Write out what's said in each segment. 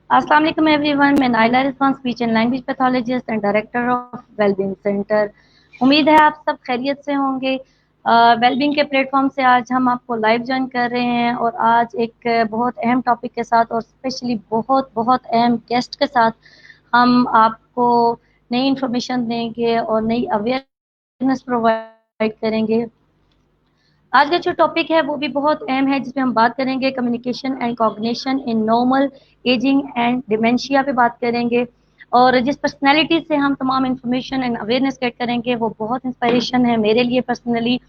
अस्सलाम वालेकुम एवरीवन। मैं Naila Rizwan, speech and language pathologist and director of wellbeing centre. उम्मीद है आप सब खैरियत से होंगे। वेलबींग के प्लेटफॉर्म से आज हम आपको लाइव ज्वाइन कर रहे हैं और आज एक बहुत अहम टॉपिक के साथ और स्पेशली बहुत बहुत अहम गेस्ट के साथ हम आपको नई इन्फॉर्मेशन देंगे और नई अवेयरनेस प्रोवाइड करेंगे। आज का जो टॉपिक है वो भी बहुत अहम है, जिसमें हम बात करेंगे communication and cognition in normal ageing and dementia पे बात करेंगे। और जिस पर्सनैलिटी से हम तमाम इंफॉर्मेशन एंड अवेयरनेस गेट करेंगे वो बहुत इंस्पायरेशन है मेरे लिए पर्सनली।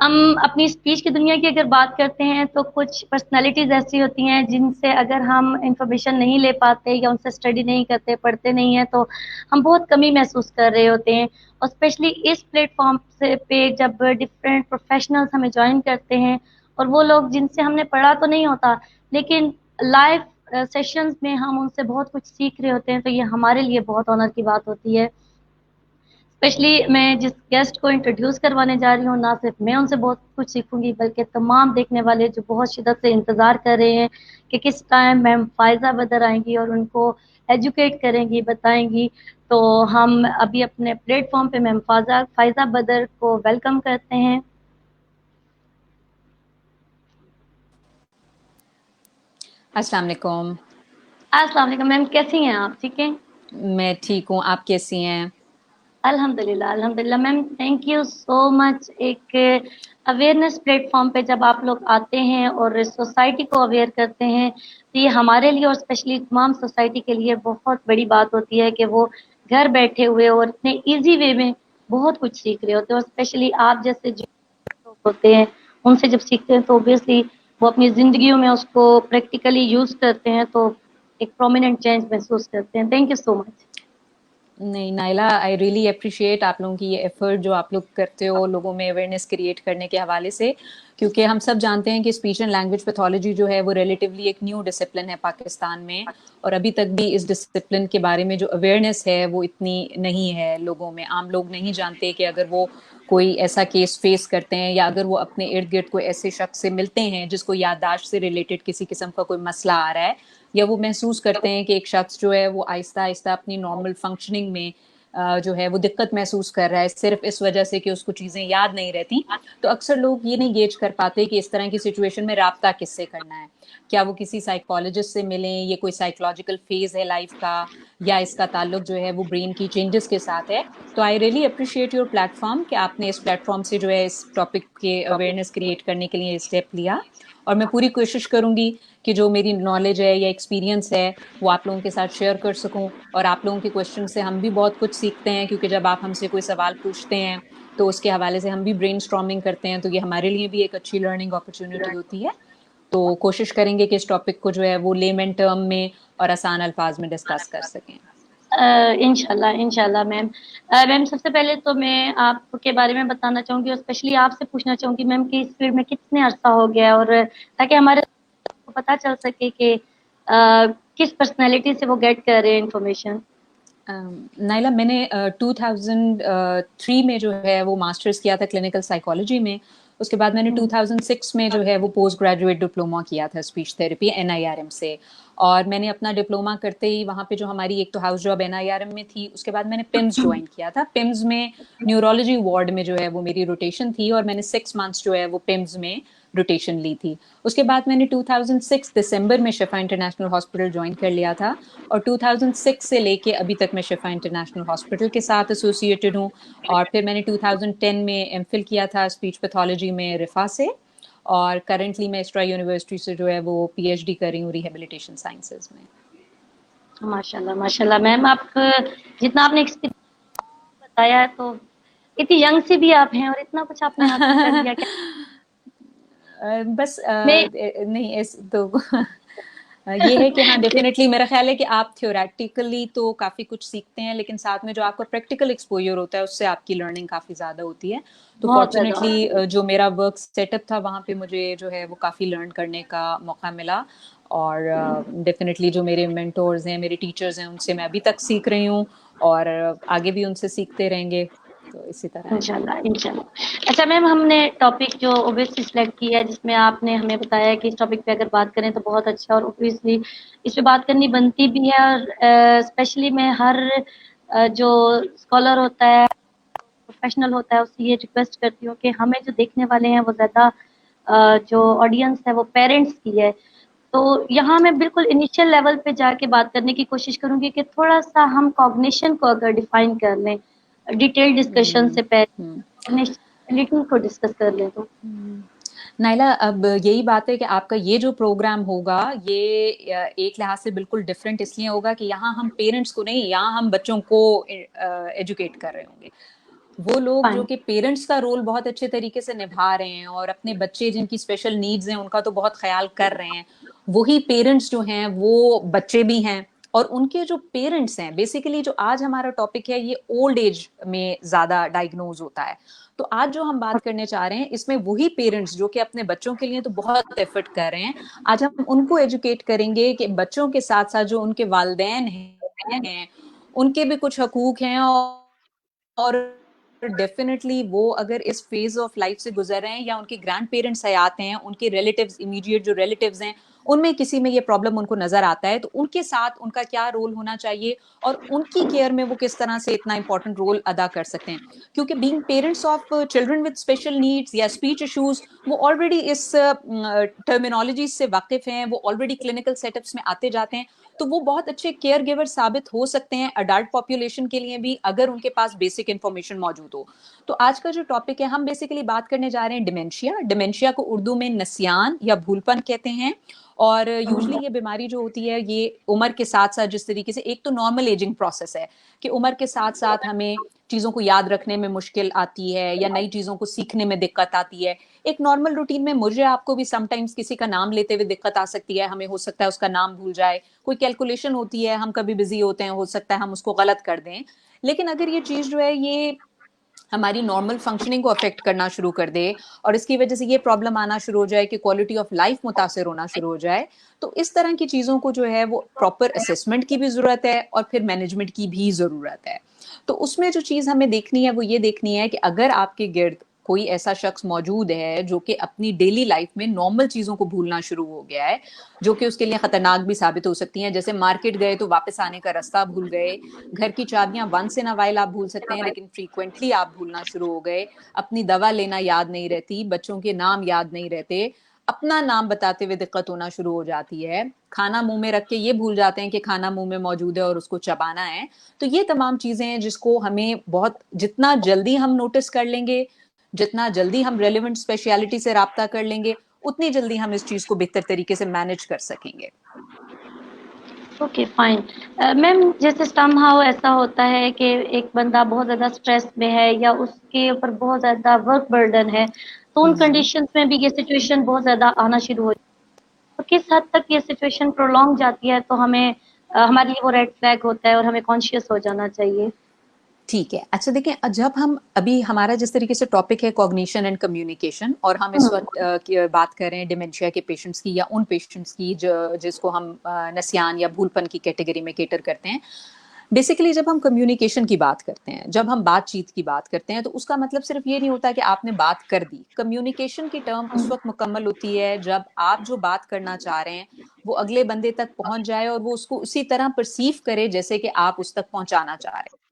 हम अपनी स्पीच की दुनिया की अगर बात करते हैं तो कुछ पर्सनालिटीज ऐसी होती हैं जिनसे अगर हम इंफॉर्मेशन नहीं ले पाते या उनसे स्टडी नहीं करते, पढ़ते नहीं हैं, तो हम बहुत कमी महसूस कर रहे होते हैं। और स्पेशली इस प्लेटफॉर्म से पे जब डिफरेंट प्रोफेशनल्स हमें ज्वाइन करते हैं और वो लोग जिनसे हमने पढ़ा तो नहीं होता लेकिन लाइव सेशंस में हम उनसे बहुत कुछ सीख रहे होते हैं, तो ये हमारे लिए बहुत ऑनर की बात होती है। स्पेशली मैं जिस गेस्ट को इंट्रोड्यूस करवाने जा रही हूँ, ना सिर्फ मैं उनसे बहुत कुछ सीखूंगी बल्कि तमाम देखने वाले जो बहुत शिद्दत से इंतजार कर रहे हैं कि किस टाइम मैम फायजा बदर आएंगी और उनको एजुकेट करेंगी, बताएंगी। तो हम अभी अपने प्लेटफॉर्म पे मैम फायजा फायजा बदर को वेलकम करते हैं। अस्सलाम वालेकुम। अस्सलाम वालेकुम मैम, कैसी हैं आप? ठीक है। मैं ठीक हूँ, आप कैसी हैं? अल्हम्दुलिल्लाह अल्हम्दुलिल्लाह ma'am, thank you so much. एक अवेयरनेस प्लेटफॉर्म पे जब आप लोग आते हैं और सोसाइटी को अवेयर करते हैं तो ये हमारे लिए और स्पेशली तमाम सोसाइटी के लिए बहुत बड़ी बात होती है कि वो घर बैठे हुए और इतने इजी वे में बहुत कुछ सीख रहे होते हैं। और स्पेशली आप जैसे जो लोग होते हैं उनसे जब सीखते हैं तो ऑब्वियसली वो अपनी जिंदगियों में उसको प्रैक्टिकली यूज करते हैं, तो एक प्रोमिनेंट चेंज महसूस करते हैं। Thank you so much. नहीं नाइला, आई रियली अप्रिशिएट आप लोगों की ये एफर्ट जो आप लोग करते हो लोगों में अवेयरनेस क्रिएट करने के हवाले से। क्योंकि हम सब जानते हैं कि स्पीच एंड लैंग्वेज पैथोलॉजी जो है वो रिलेटिवली एक न्यू डिसिप्लिन है पाकिस्तान में, और अभी तक भी इस डिसिप्लिन के बारे में जो अवेयरनेस है वो इतनी नहीं है लोगों में। आम लोग नहीं जानते कि अगर वो कोई ऐसा केस फेस करते हैं या अगर वो अपने इर्द गिर्द कोई ऐसे शख्स से मिलते हैं जिसको याददाश्त से रिलेटेड किसी किस्म का कोई मसला आ रहा है, या वो महसूस करते हैं कि एक शख्स जो है वो आहिस्ता आहिस्ता अपनी नॉर्मल फंक्शनिंग में जो है वो दिक्कत महसूस कर रहा है सिर्फ इस वजह से कि उसको चीज़ें याद नहीं रहती, तो अक्सर लोग ये नहीं गेज कर पाते कि इस तरह की सिचुएशन में राब्ता किससे करना है। क्या वो किसी साइकोलॉजिस्ट से मिलें, ये कोई साइकोलॉजिकल फेज है लाइफ का, या इसका ताल्लुक जो है वो ब्रेन की चेंजेस के साथ है। तो I really appreciate your platform कि आपने इस प्लेटफॉर्म से जो है इस टॉपिक के अवेयरनेस क्रिएट करने के लिए स्टेप लिया। और मैं पूरी कोशिश करूंगी कि जो मेरी नॉलेज है या एक्सपीरियंस है वो आप लोगों के साथ शेयर कर सकूं। और आप लोगों के क्वेश्चन से हम भी बहुत कुछ सीखते हैं, क्योंकि जब आप हमसे कोई सवाल पूछते हैं तो उसके हवाले से हम भी ब्रेनस्टॉर्मिंग करते हैं, तो ये हमारे लिए भी एक अच्छी लर्निंग अपॉर्चुनिटी होती है। तो कोशिश करेंगे कि इस टॉपिक को जो है वो लेमन टर्म में और आसान अल्फाज में डिस्कस कर सकें। इंशाल्लाह इंशाल्लाह मैम। मैम सबसे पहले तो मैं आपके बारे में बताना चाहूंगी और स्पेशली आपसे पूछना चाहूंगी मैम कि इस फील्ड में कितने अरसा हो गया है, और ताकि हमारे को पता चल सके कि किस पर्सनैलिटी से वो गेट कर रहे हैं इंफॉर्मेशन। नाइला, मैंने 2003 में जो है वो मास्टर्स किया था क्लिनिकल साइकोलॉजी में। उसके बाद मैंने 2006 में जो है वो पोस्ट ग्रेजुएट डिप्लोमा किया था स्पीच थेरेपी एनआईआरएम से। और मैंने अपना डिप्लोमा करते ही वहाँ पे जो हमारी एक तो हाउस जॉब एनआईआरएम में थी, उसके बाद मैंने पिम्स ज्वाइन किया था। पिम्स में न्यूरोलॉजी वार्ड में जो है वो मेरी रोटेशन थी, और मैंने 6 मंथ्स जो है वो पिम्स में रोटेशन ली थी। उसके बाद मैंने 2006 दिसंबर में शिफा इंटरनेशनल हॉस्पिटल ज्वाइन कर लिया था, और 2006 से लेके अभी तक मैं शिफा इंटरनेशनल हॉस्पिटल के साथ एसोसिएटेड हूँ। और फिर मैंने 2010 में एमफिल किया था स्पीच पैथोलॉजी में रिफा से, और करंटली मैं इस्ट्रा यूनिवर्सिटी से जो है वो पीएचडी कर रही हूँ रिहेबिलिटेशन साइंसेज में। माशाल्लाह माशाल्लाह मैम, आप जितना आपने एक्सपीरियंस बताया है तो इतनी यंग से भी आप हैं और इतना कुछ आपने हासिल कर लिया क्या? बस मैं नहीं ऐस तो ये है कि हाँ, डेफिनेटली मेरा ख्याल है कि आप थ्योरेटिकली तो काफ़ी कुछ सीखते हैं, लेकिन साथ में जो आपका प्रैक्टिकल एक्सपोजर होता है उससे आपकी लर्निंग काफ़ी ज़्यादा होती है। तो बहुत ज्यादा। फॉर्चुनेटली जो मेरा वर्क सेटअप था वहाँ पे मुझे जो है वो काफ़ी लर्न करने का मौका मिला। और डेफिनेटली जो मेरे मेंटोर्स हैं, मेरे टीचर्स हैं, उनसे मैं अभी तक सीख रही हूँ, और आगे भी उनसे सीखते रहेंगे। तो इसी तरह है। इंशाल्लाह, इंशाल्लाह। अच्छा मैम, हमने टॉपिक जो ऑब्वियसली सिलेक्ट किया है, जिसमें आपने हमें बताया कि इस टॉपिक पे अगर बात करें तो बहुत अच्छा, और ऑब्वियसली इस पे बात करनी बनती भी है, और स्पेशली मैं हर जो स्कॉलर होता है, प्रोफेशनल होता है, उससे ये रिक्वेस्ट करती हूँ कि हमें जो देखने वाले हैं वो ज़्यादा जो ऑडियंस है वो पेरेंट्स की है। तो यहाँ मैं बिल्कुल इनिशियल लेवल पे जाके बात करने की कोशिश करूँगी कि थोड़ा-सा हम कॉग्निशन को अगर डिफाइन कर लें, डिटेल डिस्कशन से पहले हम्म। कॉग्निशन को डिस्कस कर लें तो। नाइला, अब यही बात है कि आपका ये जो प्रोग्राम होगा ये एक लिहाज से बिल्कुल डिफरेंट इसलिए होगा कि यहाँ हम पेरेंट्स को नहीं, यहाँ हम बच्चों को एजुकेट कर रहे होंगे। वो लोग जो फाइन। कि पेरेंट्स का रोल बहुत अच्छे तरीके से निभा रहे हैं और अपने बच्चे जिनकी स्पेशल नीड्स हैं उनका तो बहुत ख्याल कर रहे हैं, वही पेरेंट्स जो हैं वो बच्चे भी हैं। और उनके जो पेरेंट्स हैं, बेसिकली जो आज हमारा टॉपिक है ये ओल्ड एज में ज्यादा डायग्नोज होता है। तो आज जो हम बात करने चाह रहे हैं इसमें वही पेरेंट्स जो कि अपने बच्चों के लिए तो बहुत एफर्ट कर रहे हैं, आज हम उनको एजुकेट करेंगे कि बच्चों के साथ साथ जो उनके वालिदैन हैं उनके भी कुछ हकूक हैं, और डेफिनेटली वो अगर इस फेज ऑफ लाइफ से गुजर रहे हैं या उनके ग्रैंड पेरेंट्स हयात हैं, उनके रिलेटिव्स, इमीडिएट जो रिलेटिव्स हैं उनमें किसी में ये प्रॉब्लम उनको नजर आता है, तो उनके साथ उनका क्या रोल होना चाहिए और उनकी केयर में वो किस तरह से इतना इंपॉर्टेंट रोल अदा कर सकते हैं। क्योंकि being parents of children with special needs या स्पीच इश्यूज, वो ऑलरेडी इस टर्मिनोलॉजी से वाकिफ हैं, वो ऑलरेडी क्लिनिकल सेटअप्स में आते जाते हैं, तो वो बहुत अच्छे केयर गिवर साबित हो सकते हैं अडल्ट पॉपुलेशन के लिए भी, अगर उनके पास बेसिक इंफॉर्मेशन मौजूद हो। तो आज का जो टॉपिक है, हम बेसिकली बात करने जा रहे हैं डिमेंशिया। डिमेंशिया को उर्दू में नसियान या भूलपन कहते हैं। और यूजुअली ये बीमारी जो होती है ये उम्र के साथ साथ, जिस तरीके से एक तो नॉर्मल एजिंग प्रोसेस है कि उम्र के साथ साथ हमें चीजों को याद रखने में मुश्किल आती है या नई चीजों को सीखने में दिक्कत आती है। एक नॉर्मल रूटीन में मुझे आपको भी समटाइम्स किसी का नाम लेते हुए दिक्कत आ सकती है, हमें हो सकता है उसका नाम भूल जाए, कोई कैलकुलेशन होती है, हम कभी बिजी होते हैं, हो सकता है हम उसको गलत कर दें। लेकिन अगर ये चीज जो है ये हमारी नॉर्मल फंक्शनिंग को अफेक्ट करना शुरू कर दे और इसकी वजह से ये प्रॉब्लम आना शुरू हो जाए कि क्वालिटी ऑफ लाइफ मुतासिर होना शुरू हो जाए, तो इस तरह की चीजों को जो है वो प्रॉपर असेसमेंट की भी जरूरत है और फिर मैनेजमेंट की भी जरूरत है। तो उसमें जो चीज हमें देखनी है वो ये देखनी है कि अगर आपके गिर्द कोई ऐसा शख्स मौजूद है जो कि अपनी डेली लाइफ में नॉर्मल चीजों को भूलना शुरू हो गया है, जो कि उसके लिए खतरनाक भी साबित हो सकती हैं, जैसे मार्केट गए तो वापस आने का रास्ता भूल गए, घर की चाबियां वंस इन अ वाइल आप भूल सकते हैं लेकिन फ्रीक्वेंटली आप भूलना शुरू हो गए, अपनी दवा लेना याद नहीं रहती, बच्चों के नाम याद नहीं रहते, अपना नाम बताते हुए दिक्कत होना शुरू हो जाती है, खाना मुंह में रख के ये भूल जाते हैं कि खाना मुंह में मौजूद है और उसको चबाना है। तो ये तमाम चीजें हैं जिसको हमें बहुत, जितना जल्दी हम नोटिस कर लेंगे, जितना जल्दी हम रेलेवेंट स्पेशलिटी से राब्ता कर लेंगे, उतनी जल्दी हम इस चीज को बेहतर तरीके से मैनेज कर सकेंगे। Okay fine. मैम, जैसे समहाउ ऐसा होता है कि एक बंदा बहुत ज़्यादा स्ट्रेस में है या उसके ऊपर बहुत ज़्यादा वर्क बर्डन है, तो उन कंडीशंस में भी ये सिचुएशन बहुत ज़्यादा आना शुरू हो जाती है। तो किस हद तक ये सिचुएशन प्रोलॉन्ग जाती है तो हमें हमारे लिए वो रेड फ्लैग होता है और हमें कॉन्शियस हो जाना चाहिए। ठीक है, अच्छा देखें, जब हम अभी हमारा जिस तरीके से टॉपिक है कॉग्निशन एंड कम्युनिकेशन, और हम इस वक्त बात कर रहे हैं डिमेंशिया के पेशेंट्स की या उन पेशेंट्स की जिसको हम नसियान या भूलपन की कैटेगरी में केटर करते हैं। बेसिकली जब हम कम्युनिकेशन की बात करते हैं, जब हम बातचीत की बात करते हैं, तो उसका मतलब सिर्फ ये नहीं होता कि आपने बात कर दी। कम्युनिकेशन की टर्म उस वक्त मुकम्मल होती है जब आप जो बात करना चाह रहे हैं वो अगले बंदे तक पहुंच जाए और वो उसको उसी तरह परसीव करे जैसे कि आप उस तक पहुंचाना चाह रहे थे।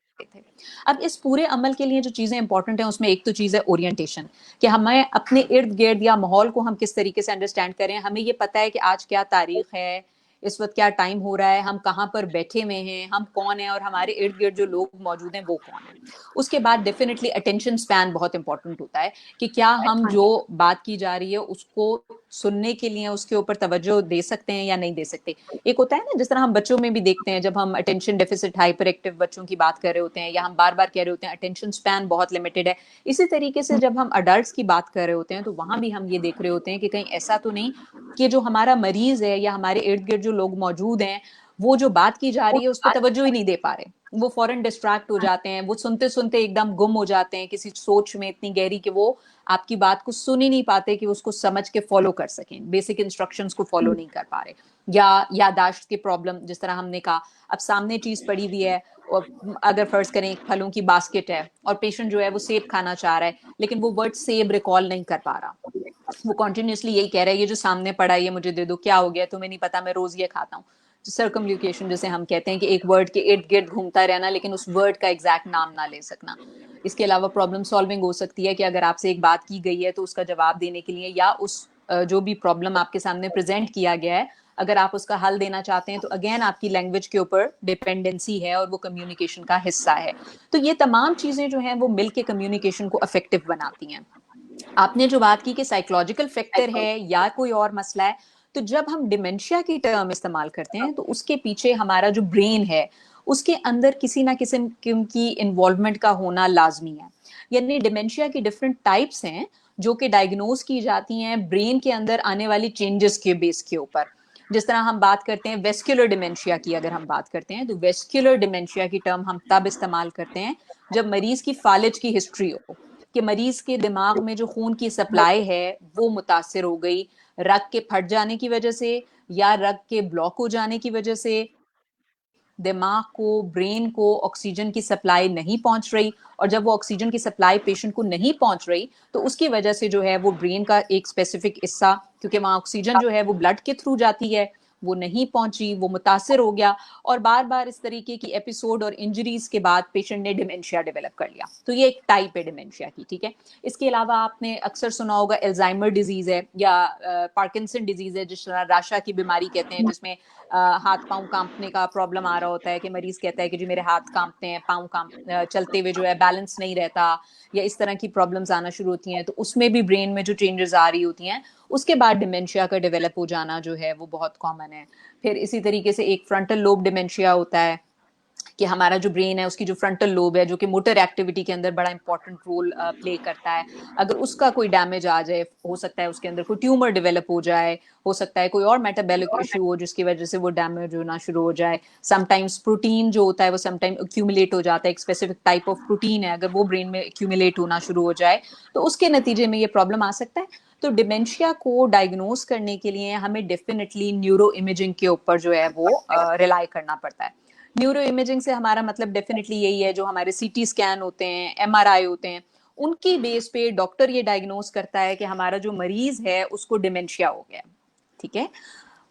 अब इस पूरे अमल के लिए जो चीजें इंपॉर्टेंट हैं उसमें एक तो चीज है ओरिएंटेशन, कि हमें अपने इर्द गिर्द या माहौल को हम किस तरीके से अंडरस्टैंड करें। हमें ये पता है कि आज क्या तारीख है, इस वक्त क्या टाइम हो रहा है, हम कहाँ पर बैठे हुए हैं, हम कौन है और हमारे इर्द गिर्द जो लोग मौजूद हैं वो कौन है। उसके बाद डेफिनेटली अटेंशन स्पैन बहुत इंपॉर्टेंट होता है कि क्या हम जो बात की जा रही है उसको सुनने के लिए उसके ऊपर तवज्जो दे सकते हैं या नहीं दे सकते। एक होता है ना, जिस तरह हम बच्चों में भी देखते हैं, जब हम अटेंशन डेफिसिट हाइपर एक्टिव बच्चों की बात कर रहे होते हैं या हम बार बार कह रहे होते हैं अटेंशन स्पैन बहुत लिमिटेड है, इसी तरीके से जब हम अडल्ट की बात कर रहे होते हैं तो वहां भी हम ये देख रहे होते हैं कि कहीं ऐसा तो नहीं कि जो हमारा मरीज है या हमारे इर्द गिर्द जो लोग मौजूद हैं वो जो बात की जा रही है उस पर तवज्जो ही नहीं दे पा रहे, वो फौरन डिस्ट्रैक्ट हो जाते हैं, वो सुनते सुनते एकदम गुम हो जाते हैं किसी सोच में इतनी गहरी कि वो आपकी बात को सुन ही नहीं पाते कि उसको समझ के फॉलो कर सकें, बेसिक इंस्ट्रक्शंस को फॉलो नहीं कर पा रहे। या यादाश्त की प्रॉब्लम, जिस तरह हमने कहा, अब सामने चीज पड़ी हुई है, और अगर फर्ज करें फलों की बास्केट है और पेशेंट जो है वो सेब खाना चाह रहा है, लेकिन वो वर्ड सेब रिकॉल नहीं कर पा रहा, वो कॉन्टिन्यूसली यही कह रहा है ये जो सामने पड़ा है ये मुझे दे दो, क्या हो गया तुम्हें नहीं पता मैं रोज ये खाता हूँ। सर्कमल्यूकेशन जैसे हम कहते हैं कि एक वर्ड के इर्द गिर्द घूमता रहना लेकिन उस वर्ड का एग्जैक्ट नाम ना ले सकना। इसके अलावा प्रॉब्लम सॉल्विंग हो सकती है कि अगर आपसे एक बात की गई है तो उसका जवाब देने के लिए या उस जो भी प्रॉब्लम आपके सामने प्रेजेंट किया गया है अगर आप उसका हल देना चाहते हैं तो अगेन आपकी लैंग्वेज के ऊपर डिपेंडेंसी है और वो कम्युनिकेशन का हिस्सा है। तो ये तमाम चीजें जो हैं वो मिलके कम्युनिकेशन को इफेक्टिव बनाती हैं। आपने जो बात की कि साइकोलॉजिकल फैक्टर है या कोई और मसला है, तो जब हम डिमेंशिया की टर्म इस्तेमाल करते हैं तो उसके पीछे हमारा जो ब्रेन है उसके अंदर किसी ना किसी की इन्वॉल्वमेंट का होना लाजमी है। यानी डिमेंशिया की डिफरेंट टाइप्स हैं जो कि डायग्नोज की जाती हैं ब्रेन के अंदर आने वाली चेंजेस के बेस के ऊपर। जिस तरह हम बात करते हैं वेस्कुलर डिमेंशिया की, अगर हम बात करते हैं तो वेस्कुलर डिमेंशिया की टर्म हम तब इस्तेमाल करते हैं जब मरीज की फालिज की हिस्ट्री हो कि मरीज के दिमाग में जो खून की सप्लाई है वो मुतासिर हो गई रग के फट जाने की वजह से या रग के ब्लॉक हो जाने की वजह से, दिमाग को ब्रेन को ऑक्सीजन की सप्लाई नहीं पहुंच रही, और जब वो ऑक्सीजन की सप्लाई पेशेंट को नहीं पहुंच रही तो उसकी वजह से जो है वो ब्रेन का एक स्पेसिफिक हिस्सा, क्योंकि वहां ऑक्सीजन जो है वो ब्लड के थ्रू जाती है, वो नहीं पहुंची, वो मुतासिर हो गया और बार बार इस तरीके की एपिसोड और इंजरीज के बाद पेशेंट ने डिमेंशिया डेवलप कर लिया। तो ये एक टाइप है डिमेंशिया की, ठीक है। इसके अलावा आपने अक्सर सुना होगा एल्जाइमर डिजीज है या पार्किंसन डिजीज है, जिस तरह राशा की बीमारी कहते हैं, जिसमें हाथ पांव कांपने का प्रॉब्लम आ रहा होता है कि मरीज कहता है कि जी मेरे हाथ कांपते हैं, पांव चलते हुए जो है बैलेंस नहीं रहता, या इस तरह की प्रॉब्लम्स आना शुरू होती हैं। तो उसमें भी ब्रेन में जो चेंजेस आ रही होती हैं उसके बाद डिमेंशिया का डेवलप हो जाना जो है वो बहुत कॉमन है। फिर इसी तरीके से एक फ्रंटल लोब डिमेंशिया होता है कि हमारा जो ब्रेन है उसकी जो फ्रंटल लोब है जो कि मोटर एक्टिविटी के अंदर बड़ा इंपॉर्टेंट रोल प्ले करता है, अगर उसका कोई डैमेज आ जाए, हो सकता है उसके अंदर कोई ट्यूमर डेवलप हो जाए, हो सकता है कोई और मेटाबॉलिक इशू हो जिसकी वजह से वो डैमेज होना शुरू हो जाए। समटाइम्स प्रोटीन जो होता है वो समटाइम एक्यूमुलेट हो जाता है, एक स्पेसिफिक टाइप ऑफ प्रोटीन है, अगर वो ब्रेन में एक्यूमुलेट होना शुरू हो जाए तो उसके नतीजे में ये प्रॉब्लम आ सकता है। तो डिमेंशिया को डायग्नोज करने के लिए हमें डेफिनेटली न्यूरो इमेजिंग के ऊपर जो है वो रिलाई करना पड़ता है। न्यूरो इमेजिंग से हमारा मतलब डेफिनेटली यही है, जो हमारे सीटी स्कैन होते हैं, एमआरआई होते हैं, उनकी बेस पे डॉक्टर ये डायग्नोज करता है कि हमारा जो मरीज है उसको डिमेंशिया हो गया, ठीक है।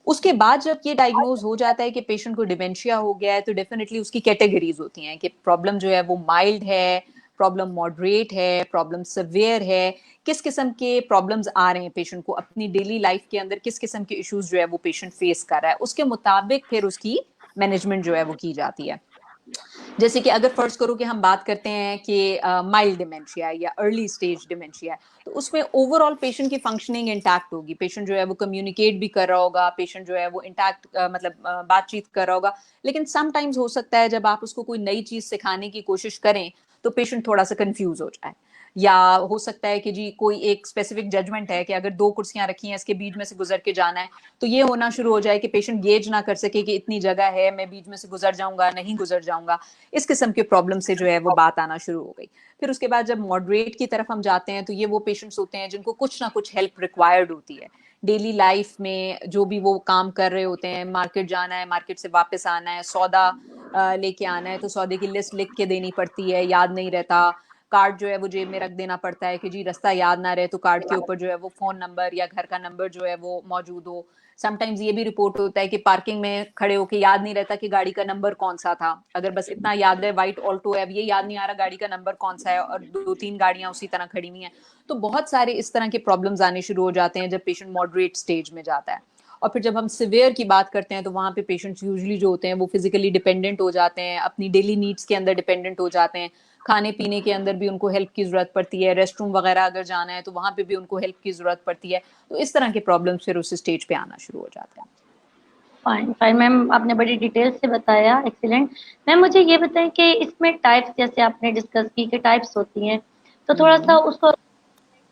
उसके बाद जब ये डायग्नोज हो जाता है कि पेशेंट को डिमेंशिया हो गया है तो डेफिनेटली उसकी कैटेगरीज होती हैं कि प्रॉब्लम जो है वो माइल्ड है, प्रॉब्लम मॉडरेट है, प्रॉब्लम सिवियर है, किस किस्म के प्रॉब्लम्स आ रहे हैं पेशेंट को अपनी डेली लाइफ के अंदर, किस किस्म के इश्यूज जो है वो पेशेंट फेस कर रहा है, उसके मुताबिक फिर उसकी मैनेजमेंट जो है वो की जाती है। जैसे कि अगर फर्स्ट करो कि हम बात करते हैं कि माइल्ड डिमेंशिया या अर्ली स्टेज डिमेंशिया, तो उसमें ओवरऑल पेशेंट की फंक्शनिंग इंटैक्ट होगी, पेशेंट जो है वो कम्युनिकेट भी कर रहा होगा, पेशेंट जो है वो इंटैक्ट मतलब बातचीत कर रहा होगा, लेकिन समटाइम्स हो सकता है जब आप उसको कोई नई चीज सिखाने की कोशिश करें तो पेशेंट थोड़ा सा कंफ्यूज हो जाए, या हो सकता है कि जी कोई एक स्पेसिफिक जजमेंट है कि अगर दो कुर्सियां रखी हैं इसके बीच में से गुजर के जाना है, तो ये होना शुरू हो जाए कि पेशेंट गेज ना कर सके कि इतनी जगह है मैं बीच में से गुजर जाऊंगा नहीं गुजर जाऊंगा, इस किस्म के प्रॉब्लम से जो है वो बात आना शुरू हो गई। फिर उसके बाद जब मॉडरेट की तरफ हम जाते हैं तो ये वो पेशेंट्स होते हैं जिनको कुछ ना कुछ हेल्प रिक्वायर्ड होती है डेली लाइफ में, जो भी वो काम कर रहे होते हैं, मार्केट जाना है, मार्केट से वापस आना है, सौदा लेके आना है तो सौदे की लिस्ट लिख के देनी पड़ती है, याद नहीं रहता, कार्ड जो है वो जेब में रख देना पड़ता है कि जी रास्ता याद ना रहे तो कार्ड के ऊपर जो है वो फोन नंबर या घर का नंबर जो है वो मौजूद हो। समटाइम्स ये भी रिपोर्ट होता है कि पार्किंग में खड़े होके याद नहीं रहता कि गाड़ी का नंबर कौन सा था, अगर बस इतना याद है व्हाइट ऑल्टो है, अब ये याद नहीं आ रहा गाड़ी का नंबर कौन सा है, और दो तीन गाड़ियां उसी तरह खड़ी हुई हैं। तो बहुत सारे इस तरह के प्रॉब्लम्स आने शुरू हो जाते हैं जब पेशेंट मॉडरेट स्टेज में जाता है। और फिर जब हम सिवियर की बात करते हैं तो वहां पे पेशेंट्स यूजुअली जो होते हैं वो फिजिकली डिपेंडेंट हो जाते हैं, अपनी डेली नीड्स के अंदर डिपेंडेंट हो जाते हैं, खाने पीने के अंदर भी उनको हेल्प की जरूरत पड़ती है, रेस्ट रूम वगैरह अगर जाना है तो वहां पे भी उनको हेल्प की जरूरत पड़ती है। तो इस तरह के प्रॉब्लम्स फिर उस स्टेज पे आना शुरू हो जाते हैं। फाइन फाइन मैम, आपने बड़ी डिटेल से बताया, एक्सीलेंट। मैम मुझे ये बताएं कि इसमें टाइप्स जैसे आपने डिस्कस की कि टाइप्स होती हैं, तो थोड़ा सा उसको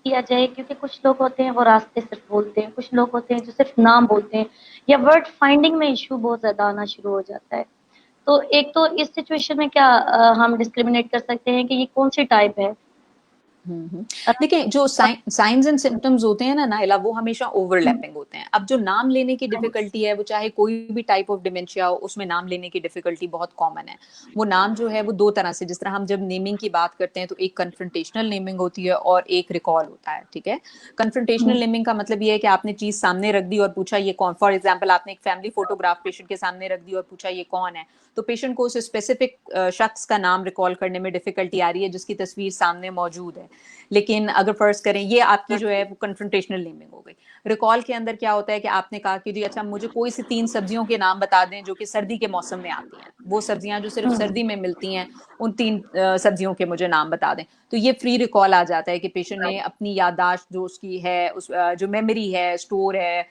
किया जाए, क्योंकि कुछ लोग होते हैं वो रास्ते सिर्फ बोलते हैं, कुछ लोग होते हैं जो सिर्फ नाम बोलते हैं, या वर्ड फाइंडिंग में इशू बहुत ज्यादा आना शुरू हो जाता है। तो एक तो इस सिचुएशन में क्या हम डिस्क्रिमिनेट कर सकते हैं कि ये कौन सी टाइप है? देखिए, जो साइंस एंड सिम्टम्स होते हैं ना नाइला, वो हमेशा ओवरलैपिंग होते हैं। अब जो नाम लेने की डिफिकल्टी है, वो चाहे कोई भी टाइप ऑफ डिमेंशिया हो, उसमें नाम लेने की डिफिकल्टी बहुत कॉमन है। वो नाम जो है वो दो तरह से, जिस तरह हम जब नेमिंग की बात करते हैं तो एक कन्फ्रंटेशनल नेमिंग होती है और एक रिकॉल होता है, ठीक है। कन्फ्रंटेशनल नेमिंग का मतलब ये है कि आपने चीज सामने रख दी और पूछा ये कौन, फॉर एग्जाम्पल आपने एक फैमिली फोटोग्राफ पेशेंट के सामने रख दी और पूछा ये कौन है, तो पेशेंट को उस स्पेसिफिक शख्स का नाम रिकॉल करने में डिफिकल्टी आ रही है जिसकी तस्वीर सामने मौजूद है। लेकिन अगर फर्ज करें, ये आपकी जो है वो कन्फ्रंटेशनल नेमिंग हो गई। रिकॉल के अंदर क्या होता है कि आपने कहा कि जी अच्छा मुझे कोई सी 3 सब्जियों के नाम बता दें जो कि सर्दी के मौसम में आती हैं, वो सब्जियां जो सिर्फ सर्दी में मिलती हैं, उन 3 सब्जियों के मुझे नाम बता दें। तो ये फ्री रिकॉल आ जाता है कि पेशेंट ने अपनी याददाश्त जो उसकी है, उस जो मेमोरी है, स्टोर है,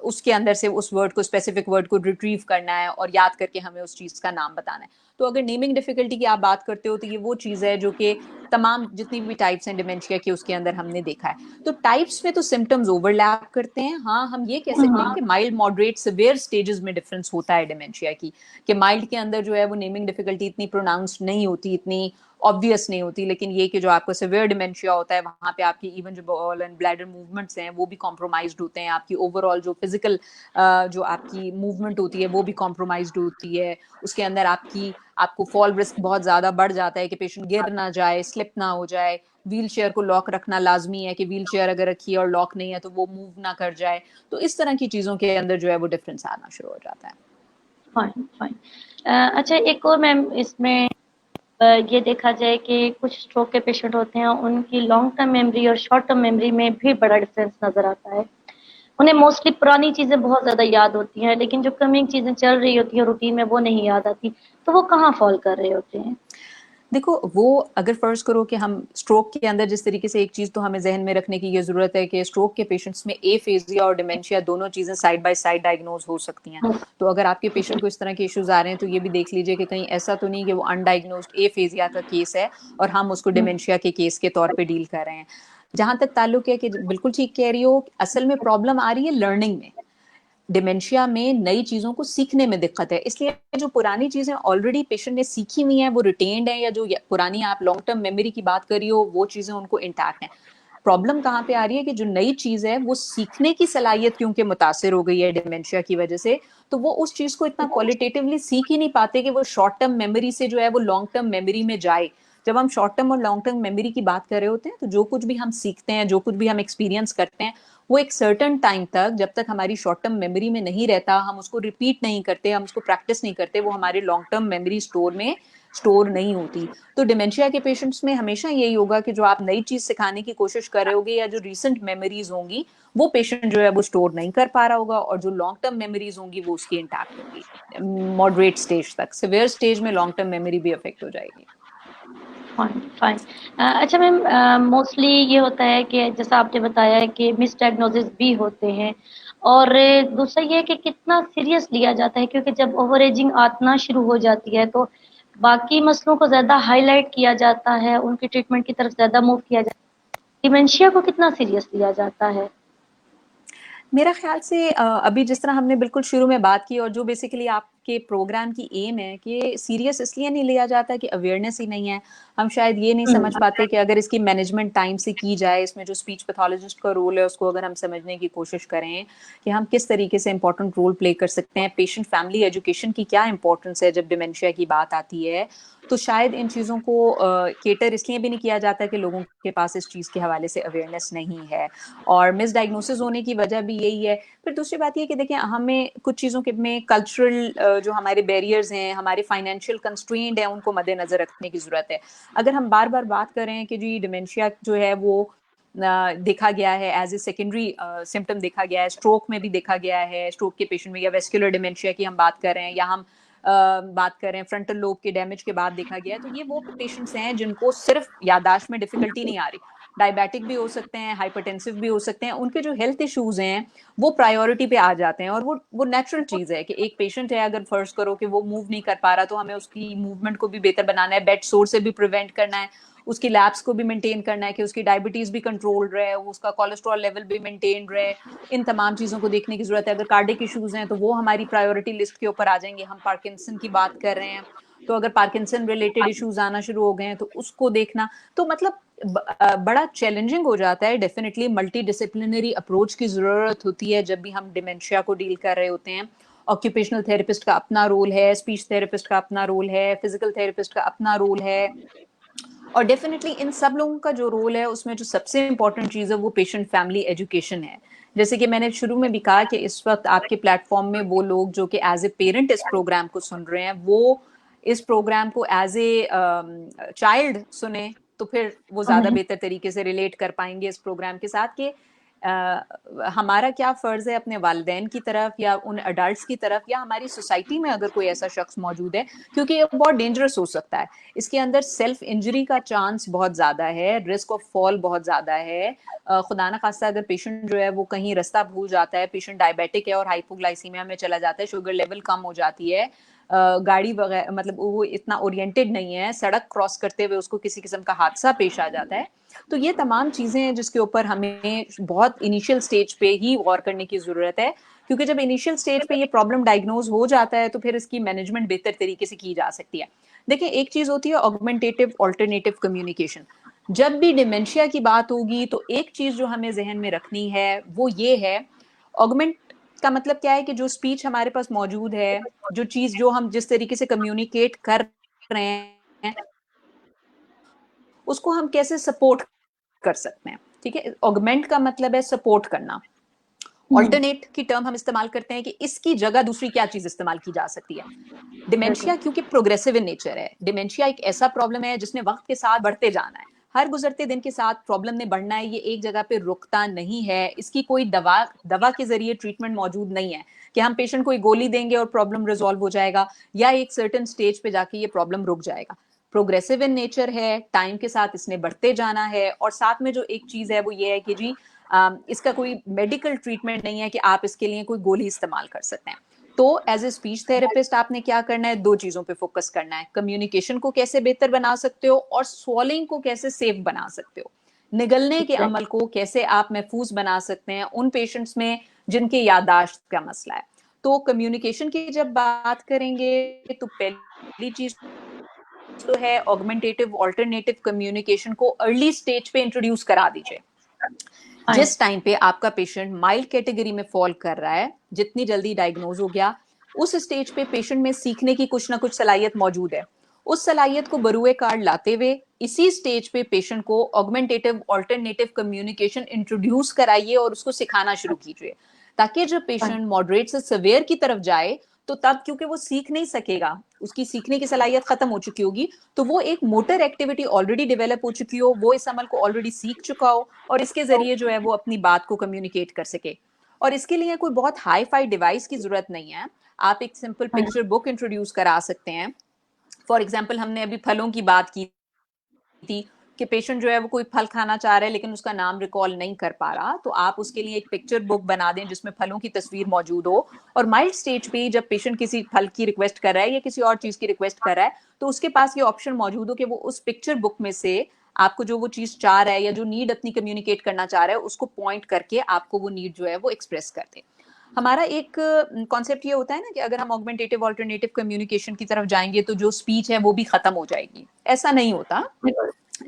उसके अंदर से उस वर्ड को, स्पेसिफिक वर्ड को रिट्रीव करना है और याद करके हमें उस चीज का नाम बताना है। तो अगर नेमिंग डिफिकल्टी की आप बात करते हो तो ये वो चीज है जो कि तमाम जितनी भी टाइप्स हैं डिमेंशिया की उसके अंदर हमने देखा है। तो टाइप्स में तो सिम्टम्स ओवरलैप करते हैं। हाँ, हम ये कह सकते हैं कि माइल्ड, मॉडरेट, सिवियर स्टेजेस में डिफरेंस होता है डिमेंशिया की, कि माइल्ड के अंदर जो है वो नेमिंग डिफिकल्टी इतनी प्रोनाउंस्ड नहीं होती, इतनी ऑब्वियस नहीं होती, लेकिन ये कि जो आपको सिवियर डिमेंशिया होता है वहां पे आपकी इवन जो बॉल एंड ब्लैडर मूवमेंट्स हैं वो भी कॉम्प्रोमाइज्ड होते हैं, आपकी ओवरऑल जो फिजिकल जो आपकी मूवमेंट होती है वो भी कॉम्प्रोमाइज्ड होती है। उसके अंदर आपको फॉल रिस्क बहुत ज्यादा बढ़ जाता है कि पेशेंट गिर ना जाए, स्लिप ना हो जाए। व्हील चेयर को लॉक रखना लाजमी है कि व्हील चेयर अगर रखी है और लॉक नहीं है तो वो मूव ना कर जाए। तो इस तरह की चीजों के अंदर जो है वो डिफरेंस आना शुरू हो जाता है। Fine fine. अच्छा, एक और मैम इसमें ये देखा जाए कि कुछ स्ट्रोक के पेशेंट होते हैं, उनकी लॉन्ग टर्म मेमोरी और शॉर्ट टर्म मेमोरी में भी बड़ा डिफरेंस नजर आता है। उन्हें मोस्टली पुरानी चीजें बहुत ज्यादा याद होती हैं, लेकिन जो कमिंग चीजें चल रही होती है रूटीन में वो नहीं याद आती। तो वो कहाँ फॉल कर रहे होते हैं? देखो, वो अगर फर्ज करो कि हम स्ट्रोक के अंदर जिस तरीके से, एक चीज तो हमें जहन में रखने की ये जरूरत है कि स्ट्रोक के पेशेंट्स में एफेजिया और डिमेंशिया दोनों चीजें साइड बाय साइड डायग्नोज हो सकती हैं। तो अगर आपके पेशेंट को इस तरह के इश्यूज आ रहे हैं तो ये भी देख लीजिए कि कहीं ऐसा तो नहीं कि वो अनडायग्नोज्ड एफेजिया का केस है और हम उसको डिमेंशिया के केस के तौर पर डील कर रहे हैं। जहां तक ताल्लुक है कि बिल्कुल ठीक कह रही हो, असल में प्रॉब्लम आ रही है लर्निंग में। डिमेंशिया में नई चीजों को सीखने में दिक्कत है, इसलिए जो पुरानी चीजें ऑलरेडी पेशेंट ने सीखी हुई हैं वो रिटेन्ड है, या जो पुरानी आप लॉन्ग टर्म मेमोरी की बात करी हो वो चीजें उनको इंटैक्ट हैं। प्रॉब्लम कहाँ पे आ रही है कि जो नई चीज है वो सीखने की सलाहियत क्योंकि मुतासिर हो गई है डिमेंशिया की वजह से, तो वो उस चीज को इतना क्वालिटेटिवली सीख ही नहीं पाते कि वो शॉर्ट टर्म मेमोरी से जो है वो लॉन्ग टर्म मेमोरी में जाए। जब हम शॉर्ट टर्म और लॉन्ग टर्म मेमोरी की बात कर रहे होते हैं तो जो कुछ भी हम सीखते हैं, जो कुछ भी हम एक्सपीरियंस करते हैं, वो एक सर्टन टाइम तक जब तक हमारी शॉर्ट टर्म मेमोरी में नहीं रहता, हम उसको रिपीट नहीं करते, हम उसको प्रैक्टिस नहीं करते, वो हमारे लॉन्ग टर्म मेमोरी स्टोर में स्टोर नहीं होती। तो डिमेंशिया के पेशेंट्स में हमेशा यही होगा कि जो आप नई चीज सिखाने की कोशिश कर रहे होगे या जो रिसेंट मेमोरीज होंगी वो पेशेंट जो है वो स्टोर नहीं कर पा रहा होगा, और जो लॉन्ग टर्म मेमोरीज होंगी वो उसकी इंटैक्ट होंगी मॉडरेट स्टेज तक। सिवियर स्टेज में लॉन्ग टर्म मेमोरी भी अफेक्ट हो जाएगी। Fine fine. अच्छा मैम, मोस्टली ये होता है कि जैसा आपने बताया है कि मिस डायग्नोसिस भी होते हैं, और दूसरा ये है कि कितना सीरियस लिया जाता है, क्योंकि जब ओवर एजिंग आना शुरू हो जाती है तो बाकी मसलों को ज़्यादा हाईलाइट किया जाता है, उनकी ट्रीटमेंट की तरफ ज़्यादा मूव किया जाता है। डिमेंशिया को कितना सीरियस लिया जाता है? मेरा ख्याल से अभी जिस तरह हमने बिल्कुल शुरू में बात की और जो बेसिकली आपके प्रोग्राम की एम है कि सीरियस इसलिए नहीं लिया जाता कि अवेयरनेस ही नहीं है। हम शायद ये नहीं समझ पाते कि अगर इसकी मैनेजमेंट टाइम से की जाए, इसमें जो स्पीच पैथोलॉजिस्ट का रोल है उसको अगर हम समझने की कोशिश करें कि हम किस तरीके से इंपॉर्टेंट रोल प्ले कर सकते हैं, पेशेंट फैमिली एजुकेशन की क्या इंपॉर्टेंस है जब डिमेंशिया की बात आती है, तो शायद इन चीज़ों को केटर इसलिए भी नहीं किया जाता कि लोगों के पास इस चीज़ के हवाले से अवेयरनेस नहीं है, और मिस डायग्नोसिस होने की वजह भी यही है। फिर दूसरी बात ये कि देखिए, हमें कुछ चीज़ों के में कल्चरल जो हमारे बैरियर्स हैं, हमारे फाइनेंशियल कंस्ट्रेंट हैं, उनको मद्देनजर रखने की ज़रूरत है। अगर हम बार बार बात करें कि जी डिमेंशिया जो है वो देखा गया है एज ए सेकेंडरी सिम्टम, देखा गया है स्ट्रोक में भी देखा गया है, स्ट्रोक के पेशेंट में, या वेस्कुलर डिमेंशिया की हम बात कर रहे हैं, या हम बात करें फ्रंटल लोब के डैमेज के बाद देखा गया है, तो ये वो पेशेंट्स हैं जिनको सिर्फ याददाश्त में डिफिकल्टी नहीं आ रही, डायबिटिक भी हो सकते हैं, हाइपरटेंसिव भी हो सकते हैं, उनके जो हेल्थ इश्यूज हैं वो प्रायोरिटी पे आ जाते हैं। और वो नेचुरल चीज है कि एक पेशेंट है, अगर फर्ज करो कि वो मूव नहीं कर पा रहा, तो हमें उसकी मूवमेंट को भी बेहतर बनाना है, बेड सोर से भी प्रिवेंट करना है, उसकी लैब्स को भी मेंटेन करना है कि उसकी डायबिटीज भी कंट्रोल रहे, उसका कोलेस्ट्रॉल लेवल भी मेंटेन रहे। इन तमाम चीजों को देखने की जरूरत है। अगर कार्डिक इश्यूज हैं तो वो हमारी प्रायोरिटी लिस्ट के ऊपर आ जाएंगे। हम पार्किंसन की बात कर रहे हैं तो अगर पार्किंसन रिलेटेड इश्यूज आना शुरू हो गए हैं तो उसको देखना, तो मतलब बड़ा चैलेंजिंग हो जाता है। डेफिनेटली मल्टी डिसिप्लिनरी अप्रोच की जरूरत होती है जब भी हम डिमेंशिया को डील कर रहे होते हैं। ऑक्यूपेशनल थेरेपिस्ट का अपना रोल है, स्पीच थेरेपिस्ट का अपना रोल है, फिजिकल थेरेपिस्ट का अपना रोल है, और डेफिनेटली इन सब लोगों का जो रोल है उसमें जो सबसे इंपॉर्टेंट चीज है वो पेशेंट फैमिली एजुकेशन है। जैसे कि मैंने शुरू में भी कहा कि इस वक्त आपके प्लेटफॉर्म में वो लोग जो कि एज ए पेरेंट इस प्रोग्राम को सुन रहे हैं, वो इस प्रोग्राम को एज ए चाइल्ड सुने तो फिर वो ज्यादा बेहतर तरीके से रिलेट कर पाएंगे इस प्रोग्राम के साथ कि हमारा क्या फर्ज है अपने वालिदैन की तरफ या उन अडल्ट्स की तरफ या हमारी सोसाइटी में अगर कोई ऐसा शख्स मौजूद है, क्योंकि ये बहुत डेंजरस हो सकता है। इसके अंदर सेल्फ इंजरी का चांस बहुत ज्यादा है, रिस्क ऑफ फॉल बहुत ज्यादा है। खुदा ना खास्ता अगर पेशेंट जो है वो कहीं रास्ता भूल जाता है, पेशेंट डायबिटिक है और हाइपोग्लाइसीमिया में चला जाता है, शुगर लेवल कम हो जाती है, गाड़ी वगैरह मतलब वो इतना ओरिएंटेड नहीं है, सड़क क्रॉस करते हुए उसको किसी किस्म का हादसा पेश आ जाता है, तो ये तमाम चीजें हैं जिसके ऊपर हमें बहुत इनिशियल स्टेज पे ही गौर करने की जरूरत है। क्योंकि जब इनिशियल स्टेज पे ये प्रॉब्लम डायग्नोज हो जाता है तो फिर इसकी मैनेजमेंट बेहतर तरीके से की जा सकती है। देखिए, एक चीज होती है ऑगमेंटेटिव ऑल्टरनेटिव कम्युनिकेशन। जब भी डिमेंशिया की बात होगी तो एक चीज जो हमें जहन में रखनी है वो ये है, ऑगमेंट का मतलब क्या है कि जो स्पीच हमारे पास मौजूद है, जो चीज जो हम जिस तरीके से कम्युनिकेट कर रहे हैं उसको हम कैसे सपोर्ट कर सकते हैं। ठीक है, ऑगमेंट का मतलब है सपोर्ट करना। ऑल्टरनेट की टर्म हम इस्तेमाल करते हैं कि इसकी जगह दूसरी क्या चीज इस्तेमाल की जा सकती है। डिमेंशिया क्योंकि प्रोग्रेसिव इन नेचर है, डिमेंशिया एक ऐसा प्रॉब्लम है जिसने वक्त के साथ बढ़ते जाना है, हर गुजरते दिन के साथ प्रॉब्लम ने बढ़ना है, ये एक जगह पे रुकता नहीं है। इसकी कोई दवा के जरिए ट्रीटमेंट मौजूद नहीं है कि हम पेशेंट को एक गोली देंगे और प्रॉब्लम रिजॉल्व हो जाएगा या एक सर्टेन स्टेज पे जाके ये प्रॉब्लम रुक जाएगा। प्रोग्रेसिव इन नेचर है, टाइम के साथ इसने बढ़ते जाना है, और साथ में जो एक चीज है वो ये है कि जी इसका कोई मेडिकल ट्रीटमेंट नहीं है कि आप इसके लिए कोई गोली इस्तेमाल कर सकते हैं। तो एज ए स्पीच थेरेपिस्ट आपने क्या करना है, दो चीजों पे फोकस करना है, कम्युनिकेशन को कैसे बेहतर बना सकते हो और स्वॉलिंग को कैसे सेफ बना सकते हो, निगलने के अमल को कैसे आप महफूज बना सकते हैं उन पेशेंट्स में जिनके याददाश्त का मसला है। तो कम्युनिकेशन की जब बात करेंगे तो पहली चीज तो है ऑगमेंटेटिव ऑल्टरनेटिव कम्युनिकेशन को अर्ली स्टेज पे इंट्रोड्यूस करा दीजिए। जिस टाइम पे आपका पेशेंट माइल्ड कैटेगरी में फॉल कर रहा है, जितनी जल्दी डायग्नोज हो गया, उस स्टेज पे पेशेंट में सीखने की कुछ ना कुछ सलाहियत मौजूद है, उस सलाहियत को बरूए कार्ड लाते हुए इसी स्टेज पे पेशेंट को ऑगमेंटेटिव ऑल्टरनेटिव कम्युनिकेशन इंट्रोड्यूस कराइए और उसको सिखाना शुरू कीजिए, ताकि जब पेशेंट मॉडरेट से सवेयर की तरफ जाए तो तब क्योंकि वो सीख नहीं सकेगा, उसकी सीखने की सलाहियत खत्म हो चुकी होगी, तो वो एक मोटर एक्टिविटी ऑलरेडी डेवलप हो चुकी हो, वो इस अमल को ऑलरेडी सीख चुका हो और इसके जरिए जो है वो अपनी बात को कम्युनिकेट कर सके। और इसके लिए कोई बहुत हाई फाई डिवाइस की जरूरत नहीं है, आप एक सिंपल पिक्चर बुक इंट्रोड्यूस करा सकते हैं। फॉर एग्जाम्पल, हमने अभी फलों की बात की थी कि पेशेंट जो है वो कोई फल खाना चाह रहा है लेकिन उसका नाम रिकॉल नहीं कर पा रहा, तो आप उसके लिए एक पिक्चर बुक बना दें जिसमें फलों की तस्वीर मौजूद हो, और माइल्ड स्टेज पे जब पेशेंट किसी फल की रिक्वेस्ट कर रहा है या किसी और चीज की रिक्वेस्ट कर रहा है तो उसके पास ये ऑप्शन मौजूद हो कि वो उस पिक्चर बुक में से आपको जो वो चीज चाह रहा है या जो नीड अपनी कम्युनिकेट करना चाह रहा है उसको पॉइंट करके आपको वो नीड जो है वो एक्सप्रेस कर दे। हमारा एक कॉन्सेप्ट ये होता है ना कि अगर हम ऑगमेंटेटिव ऑल्टरनेटिव कम्युनिकेशन की तरफ जाएंगे तो जो स्पीच है वो भी खत्म हो जाएगी, ऐसा नहीं होता।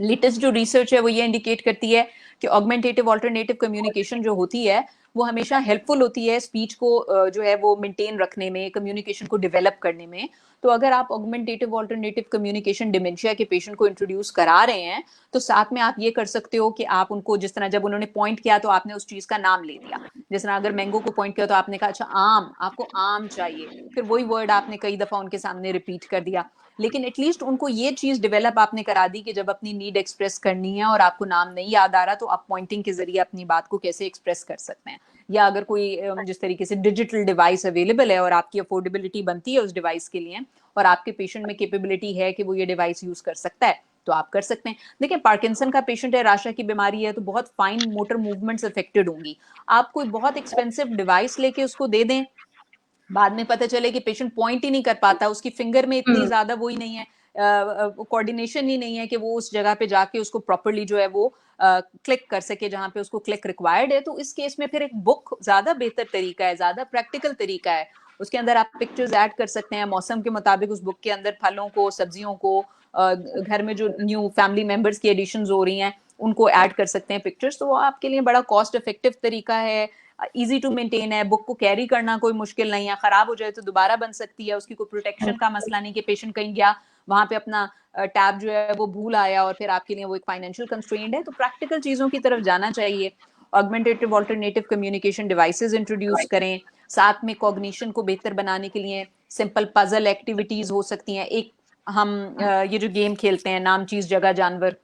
लेटेस्ट जो रिसर्च है वो ये इंडिकेट करती है कि ऑगमेंटेटिव ऑल्टरनेटिव कम्युनिकेशन जो होती है वो हमेशा हेल्पफुल होती है स्पीच को जो है वो मेंटेन रखने में, कम्युनिकेशन को डेवलप करने में। तो अगर आप ऑगमेंटेटिव ऑल्टरनेटिव कम्युनिकेशन डिमेंशिया के पेशेंट को इंट्रोड्यूस करा रहे हैं तो साथ में आप ये कर सकते हो कि आप उनको, जिस तरह जब उन्होंने पॉइंट किया तो आपने उस चीज का नाम ले लिया, जिस तरह अगर मैंगो को पॉइंट किया तो आपने कहा अच्छा आम, आपको आम चाहिए, फिर वही वर्ड आपने कई दफा उनके सामने रिपीट कर दिया, लेकिन एटलीस्ट उनको ये चीज डेवलप आपने करा दी कि जब अपनी नीड एक्सप्रेस करनी है और आपको नाम नहीं याद आ रहा तो आप पॉइंटिंग के जरिए अपनी बात को कैसे एक्सप्रेस कर सकते हैं। या अगर कोई जिस तरीके से डिजिटल डिवाइस अवेलेबल है और आपकी अफोर्डेबिलिटी बनती है उस डिवाइस के लिए और आपके पेशेंट में कैपेबिलिटी है कि वो ये डिवाइस यूज कर सकता है तो आप कर सकते हैं। देखिए, पार्किंसन का पेशेंट है, राशा की बीमारी है, तो बहुत फाइन मोटर मूवमेंट्स अफेक्टेड होंगी। आप कोई बहुत एक्सपेंसिव डिवाइस लेके उसको दे दें, बाद में पता चले कि पेशेंट पॉइंट ही नहीं कर पाता, उसकी फिंगर में इतनी ज्यादा वो ही नहीं है, कोऑर्डिनेशन ही नहीं है कि वो उस जगह पे जाके उसको प्रॉपर्ली जो है वो क्लिक कर सके जहां पे उसको क्लिक रिक्वायर्ड है, तो इस केस में फिर एक बुक ज्यादा बेहतर तरीका है, ज्यादा प्रैक्टिकल तरीका है। उसके अंदर आप पिक्चर्स ऐड कर सकते हैं मौसम के मुताबिक, उस बुक के अंदर फलों को, सब्जियों को, घर में जो न्यू फैमिली मेंबर्स की एडिशंस हो रही हैं उनको ऐड कर सकते हैं पिक्चर्स। तो वो आपके लिए बड़ा कॉस्ट इफेक्टिव तरीका है, इजी टू मेंटेन है, बुक को कैरी करना कोई मुश्किल नहीं है, खराब हो जाए तो दोबारा बन सकती है, उसकी कोई प्रोटेक्शन का मसला नहीं कि पेशेंट कहीं गया वहां पे अपना टैब जो है वो भूल आया और फिर आपके लिए वो एक फाइनेंशियल कंस्ट्रेंट है। तो प्रैक्टिकल चीजों की तरफ जाना चाहिए। Augmentative alternative communication devices introduce करें, साथ में कॉग्निशन को बेहतर बनाने के लिए सिंपल पजल एक्टिविटीज हो सकती हैं। एक हम ये जो गेम खेलते हैं नाम चीज जगह जानवर,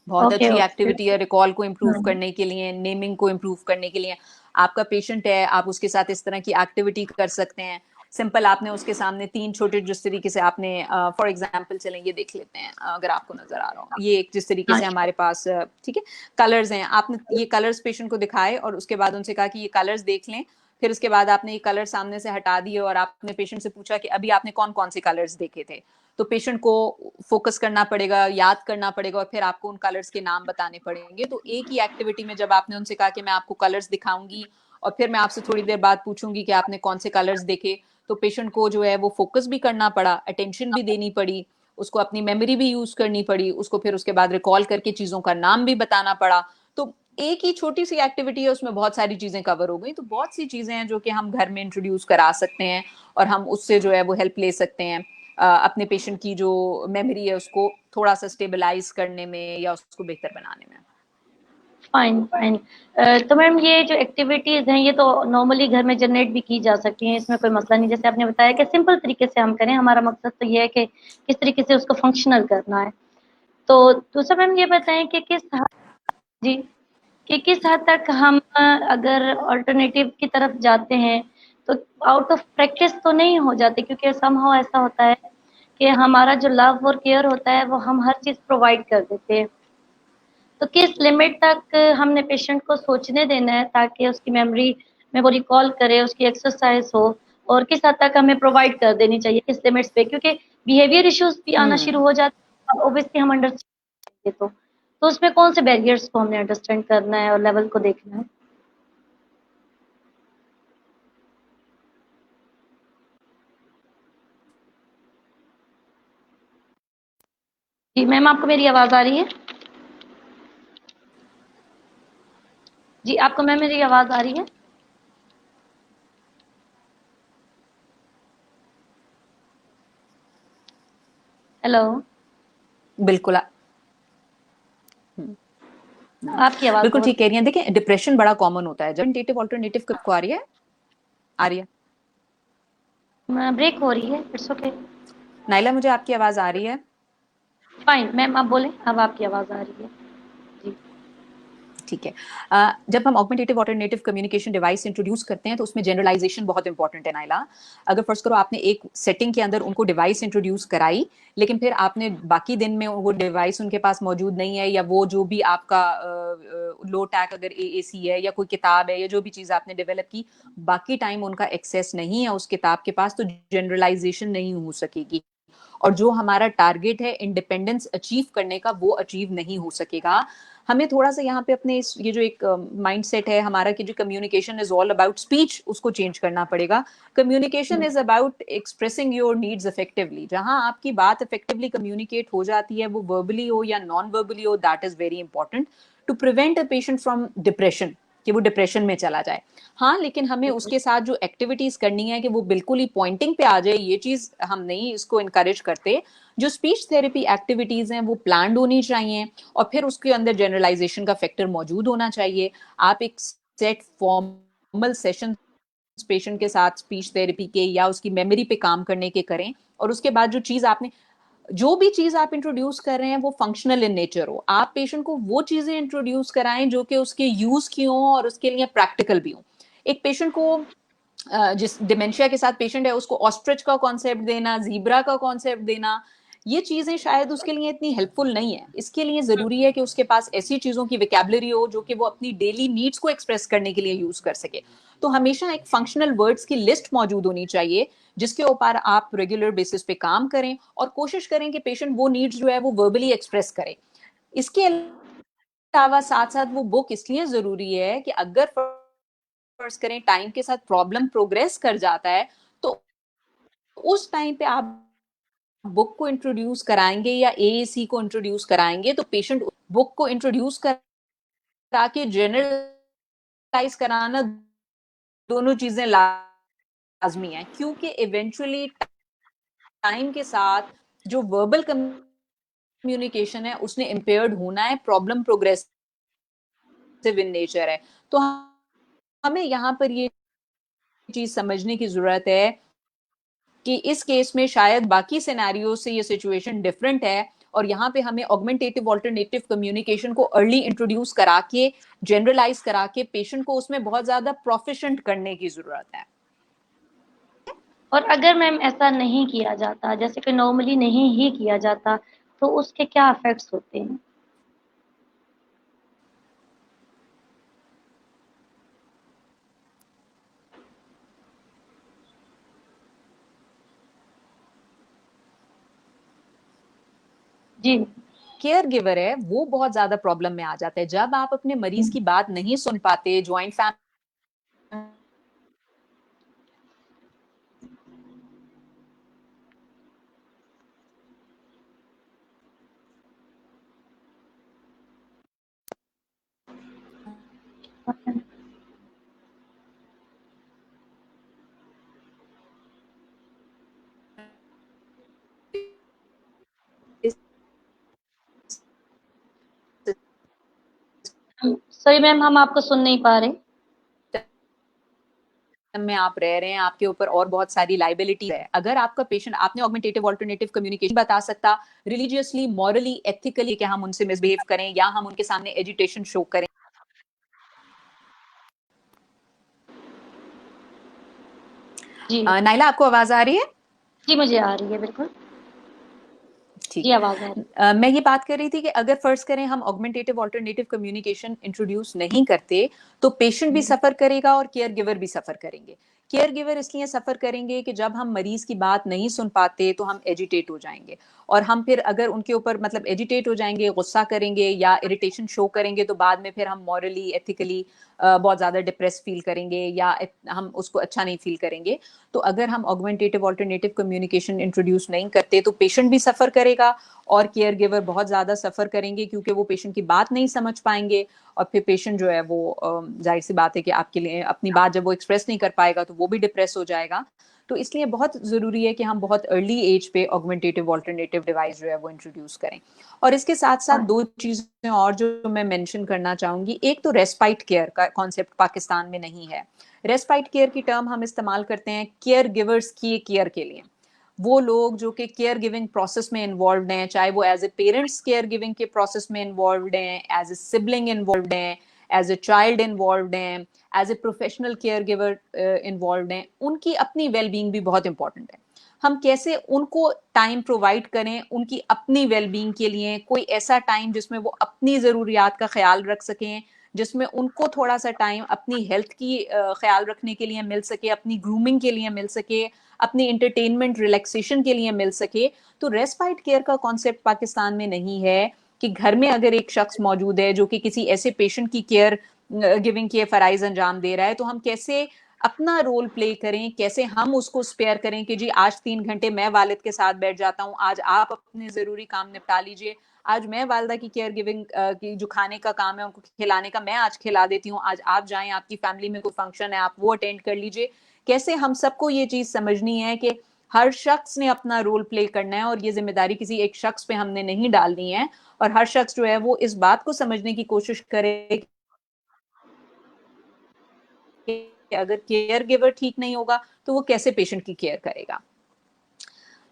बहुत ओके अच्छी ओके। एक्टिविटी है रिकॉल को इम्प्रूव करने के लिए, नेमिंग को इम्प्रूव करने के लिए। आपका पेशेंट है, आप उसके साथ इस तरह की एक्टिविटी कर सकते हैं। सिंपल आपने उसके सामने 3 छोटे, जिस तरीके से आपने फॉर एग्जांपल चलें ये देख लेते हैं अगर आपको नजर आ रहा हो, ये एक जिस तरीके से हमारे पास ठीक है कलर्स हैं, आपने ये कलर्स पेशेंट को दिखाए और उसके बाद उनसे कहा कि ये कलर्स देख लें। फिर उसके बाद आपने ये कलर सामने से हटा दिए और आपने पेशेंट से पूछा कि अभी आपने कौन कौन से कलर्स देखे थे। तो पेशेंट को फोकस करना पड़ेगा, याद करना पड़ेगा और फिर आपको उन कलर्स के नाम बताने पड़ेंगे। तो एक ही एक्टिविटी में जब आपने उनसे कहा कि मैं आपको कलर्स दिखाऊंगी और फिर मैं आपसे थोड़ी देर बाद पूछूंगी कि आपने कौन से कलर्स देखे, तो पेशेंट को जो है वो फोकस भी करना पड़ा, अटेंशन भी देनी पड़ी, उसको अपनी मेमोरी भी यूज करनी पड़ी, उसको फिर उसके बाद रिकॉल करके चीजों का नाम भी बताना पड़ा। तो एक ही छोटी सी एक्टिविटी है, उसमें बहुत सारी चीजें कवर हो गई। तो बहुत सी चीजें हैं जो कि हम घर में इंट्रोड्यूस करा सकते हैं और हम उससे जो है वो हेल्प ले सकते हैं अपने पेशेंट की जो मेमोरी है उसको थोड़ा सा स्टेबलाइज करने में या उसको बेहतर बनाने में। Fine fine. तो मैम ये जो एक्टिविटीज हैं ये तो नॉर्मली घर में जनरेट भी की जा सकती हैं, इसमें कोई मसला नहीं। जैसे आपने बताया कि सिंपल तरीके से हम करें, हमारा मकसद तो ये है कि किस तरीके से उसको फंक्शनल करना है। तो दूसरा मैम ये बताएं कि जी, कि किस हद तक हम अगर अल्टरनेटिव की तरफ जाते हैं तो आउट ऑफ प्रैक्टिस तो नहीं हो जाते, क्योंकि समहाउ ऐसा होता है कि हमारा जो लव और केयर होता है वो हम हर चीज़ प्रोवाइड कर देते हैं। तो किस लिमिट तक हमने पेशेंट को सोचने देना है ताकि उसकी मेमोरी में वो रिकॉल करे, उसकी एक्सरसाइज हो, और किस हद तक हमें प्रोवाइड कर देनी चाहिए किस लिमिट्स पे, क्योंकि बिहेवियर इश्यूज भी आना शुरू हो जाते हैं ऑब्वियसली हम अंडरस्टैंड। तो उसमें कौन से बैरियर्स को हमने अंडरस्टैंड करना है और लेवल को देखना है। जी मैम, आपको मेरी आवाज आ रही है? जी आपको मैम मेरी आवाज आ रही है? हेलो। बिल्कुल आपकी आवाज बिल्कुल बहुत ठीक कह रही हैं। देखिए डिप्रेशन बड़ा कॉमन होता है, जब टेटिव ऑल्टरनेटिव को आ रही है, आ रही है ब्रेक हो रही है। It's okay. नाइला, मुझे आपकी आवाज आ रही है। फाइन मैम, आप बोलें, अब आपकी आवाज आ रही है। जी ठीक है। जब हम augmentative alternative communication device introduce करते हैं तो उसमें जनरलाइजेशन बहुत इंपॉर्टेंट है नाइला। अगर फर्स्ट करो आपने एक सेटिंग के अंदर उनको डिवाइस इंट्रोड्यूस कराई, लेकिन फिर आपने बाकी दिन में वो डिवाइस उनके पास मौजूद नहीं है, या वो जो भी आपका लो टैक अगर एएसी है या कोई किताब है या जो भी चीज आपने डेवलप की, बाकी टाइम उनका एक्सेस नहीं है उस किताब के पास, तो जनरलाइजेशन नहीं हो सकेगी और जो हमारा टारगेट है इंडिपेंडेंस अचीव करने का वो अचीव नहीं हो सकेगा। हमें थोड़ा सा यहाँ पे अपने ये जो एक माइंडसेट है हमारा कि जो communication is all about speech, उसको चेंज करना पड़ेगा। Communication is about expressing your needs effectively. जहां आपकी बात इफेक्टिवली कम्युनिकेट हो जाती है, वो वर्बली हो या नॉन वर्बली हो, that is very important to prevent a patient from depression, कि वो डिप्रेशन में चला जाए। हाँ, लेकिन हमें उसके साथ जो एक्टिविटीज करनी है कि वो बिल्कुल ही पॉइंटिंग पे आ जाए, ये चीज हम नहीं इसको इनकरेज करते। जो स्पीच थेरेपी एक्टिविटीज हैं वो प्लान्ड होनी चाहिए और फिर उसके अंदर जनरलाइजेशन का फैक्टर मौजूद होना चाहिए। आप एक सेट फॉर्मल सेशन पेशेंट के साथ स्पीच थेरेपी के या उसकी मेमोरी पे काम करने के करें, और उसके बाद जो चीज आपने, जो भी चीज आप इंट्रोड्यूस कर रहे हैं वो फंक्शनल इन नेचर हो। आप पेशेंट को वो चीजें इंट्रोड्यूस कराएं जो कि उसके यूज की हो और उसके लिए प्रैक्टिकल भी हो। एक पेशेंट को जिस डिमेंशिया के साथ पेशेंट है उसको ऑस्ट्रिच का कॉन्सेप्ट देना, जीब्रा का कॉन्सेप्ट देना, ये चीजें शायद उसके लिए इतनी हेल्पफुल नहीं है। इसके लिए जरूरी है कि उसके पास ऐसी चीजों की विकैबुलरी हो जो कि वो अपनी डेली नीड्स को एक्सप्रेस करने के लिए यूज कर सके। तो हमेशा एक फंक्शनल वर्ड्स की लिस्ट मौजूद होनी चाहिए जिसके ऊपर आप रेगुलर बेसिस पे काम करें और कोशिश करें कि पेशेंट वो नीड्स जो है वो वर्बली एक्सप्रेस करे। इसके अलावा साथ साथ वो बुक इसलिए जरूरी है कि अगर फर्ज करें टाइम के साथ प्रॉब्लम प्रोग्रेस कर जाता है तो उस टाइम पे आप बुक को इंट्रोड्यूस कराएंगे या एएसी को इंट्रोड्यूस कराएंगे, तो पेशेंट बुक को इंट्रोड्यूस करा के जनरलाइज कराना, दोनों चीजें लाजमी है, क्योंकि इवेंचुअली टाइम के साथ जो वर्बल कम्युनिकेशन है उसने इम्पेयर्ड होना है, प्रॉब्लम प्रोग्रेसिव इन नेचर है। तो हमें यहाँ पर ये चीज समझने की जरूरत है कि इस केस में शायद बाकी सिनेरियो से ये सिचुएशन डिफरेंट है, और यहाँ पे हमें ऑगमेंटेटिव ऑल्टरनेटिव कम्युनिकेशन को अर्ली इंट्रोड्यूस करा के, जनरलाइज करा के पेशेंट को उसमें बहुत ज्यादा प्रोफिशिएंट करने की जरूरत है। और अगर मैम ऐसा नहीं किया जाता, जैसे कि नॉर्मली नहीं ही किया जाता, तो उसके क्या इफेक्ट्स होते हैं? जी। केयर गिवर है वो बहुत ज्यादा प्रॉब्लम में आ जाता है जब आप अपने मरीज की बात नहीं सुन पाते। ज्वाइंट फैमिली सॉरी मैम, हम आपको सुन नहीं पा रहे। में आप रह रहे हैं, आपके ऊपर और बहुत सारी लाइबिलिटी है। अगर आपका पेशेंट, आपने ऑगमेंटेटिव ऑल्टरनेटिव कम्युनिकेशन बता सकता रिलीजियसली, मॉरली, एथिकली, क्या हम उनसे मिसबिहेव करें या हम उनके सामने एजिटेशन शो करें। जी। नाइला, आपको आवाज आ रही है? जी, मुझे आ रही है बिल्कुल। ठीक जी, है। आवाज आ रही है। मैं ये बात कर रही थी कि अगर फर्ज करें हम ऑगमेंटेटिव ऑल्टरनेटिव कम्युनिकेशन इंट्रोड्यूस नहीं करते, तो पेशेंट भी सफर करेगा और केयर गिवर भी सफर करेंगे। केयर गिवर इसलिए सफर करेंगे कि जब हम मरीज की बात नहीं सुन पाते तो हम एजिटेट हो जाएंगे, और हम फिर अगर उनके ऊपर मतलब एजिटेट हो जाएंगे, गुस्सा करेंगे या इरिटेशन शो करेंगे, तो बाद में फिर हम मॉरली, एथिकली बहुत ज्यादा डिप्रेस फील करेंगे या हम उसको अच्छा नहीं फील करेंगे। तो अगर हम ऑगमेंटेटिव ऑल्टरनेटिव कम्युनिकेशन इंट्रोड्यूस नहीं करते तो पेशेंट भी सफर करेगा और केयर गिवर बहुत ज्यादा सफर करेंगे, क्योंकि वो पेशेंट की बात नहीं समझ पाएंगे, और फिर पेशेंट जो है वो जाहिर सी बात है कि आपके लिए अपनी बात जब वो एक्सप्रेस नहीं कर पाएगा तो वो भी डिप्रेस हो जाएगा। तो इसलिए बहुत जरूरी है कि हम बहुत अर्ली एज पे ऑगमेंटेटिव ऑल्टरनेटिव डिवाइस जो है वो इंट्रोड्यूस करें। और इसके साथ साथ दो चीजें और जो मैं मेंशन करना चाहूंगी। एक तो रेस्पाइट केयर का कॉन्सेप्ट पाकिस्तान में नहीं है। रेस्पाइट केयर की टर्म हम इस्तेमाल करते हैं केयर गिवर्स की केयर के लिए। वो लोग जो कि केयर गिविंग प्रोसेस में इन्वॉल्व हैं, चाहे वो as a parents care giving के प्रोसेस में इन्वॉल्व हैं, एज ए सिबलिंग इन्वॉल्व हैं, एज ए चाइल्ड इन्वॉल्व हैं, as a professional care giver involve हैं, उनकी अपनी वेलबींग भी बहुत इंपॉर्टेंट है। हम कैसे उनको टाइम प्रोवाइड करें उनकी अपनी वेलबींग के लिए, कोई ऐसा टाइम जिसमें वो अपनी ज़रूरियात का ख्याल रख सकें, जिसमें उनको थोड़ा सा टाइम अपनी हेल्थ की ख्याल रखने के लिए मिल सके, अपनी ग्रूमिंग के लिए मिल सके, अपनी इंटरटेनमेंट रिलैक्सेशन के लिए मिल सके। तो रेस्पाइट केयर का कॉन्सेप्ट पाकिस्तान में नहीं है कि घर में अगर एक शख्स मौजूद है जो कि किसी ऐसे पेशेंट की केयर गिविंग के फराइज अंजाम दे रहा है, तो हम कैसे अपना रोल प्ले करें, कैसे हम उसको स्पेयर करें कि जी आज 3 घंटे मैं वालिद के साथ बैठ जाता हूँ, आज आप अपने जरूरी काम निपटा लीजिए, आज मैं वालदा की केयर गिविंग की जो खाने का काम है उनको खिलाने का मैं आज खिला देती हूँ, आज आप जाएं, आपकी फैमिली में कोई फंक्शन है आप वो अटेंड कर लीजिए। कैसे हम सबको ये चीज समझनी है कि हर शख्स ने अपना रोल प्ले करना है, और ये जिम्मेदारी किसी एक शख्स पे हमने नहीं डालनी है, और हर शख्स जो है वो इस बात को समझने की कोशिश करे कि अगर केयर गिवर ठीक नहीं होगा तो वो कैसे पेशेंट की केयर करेगा।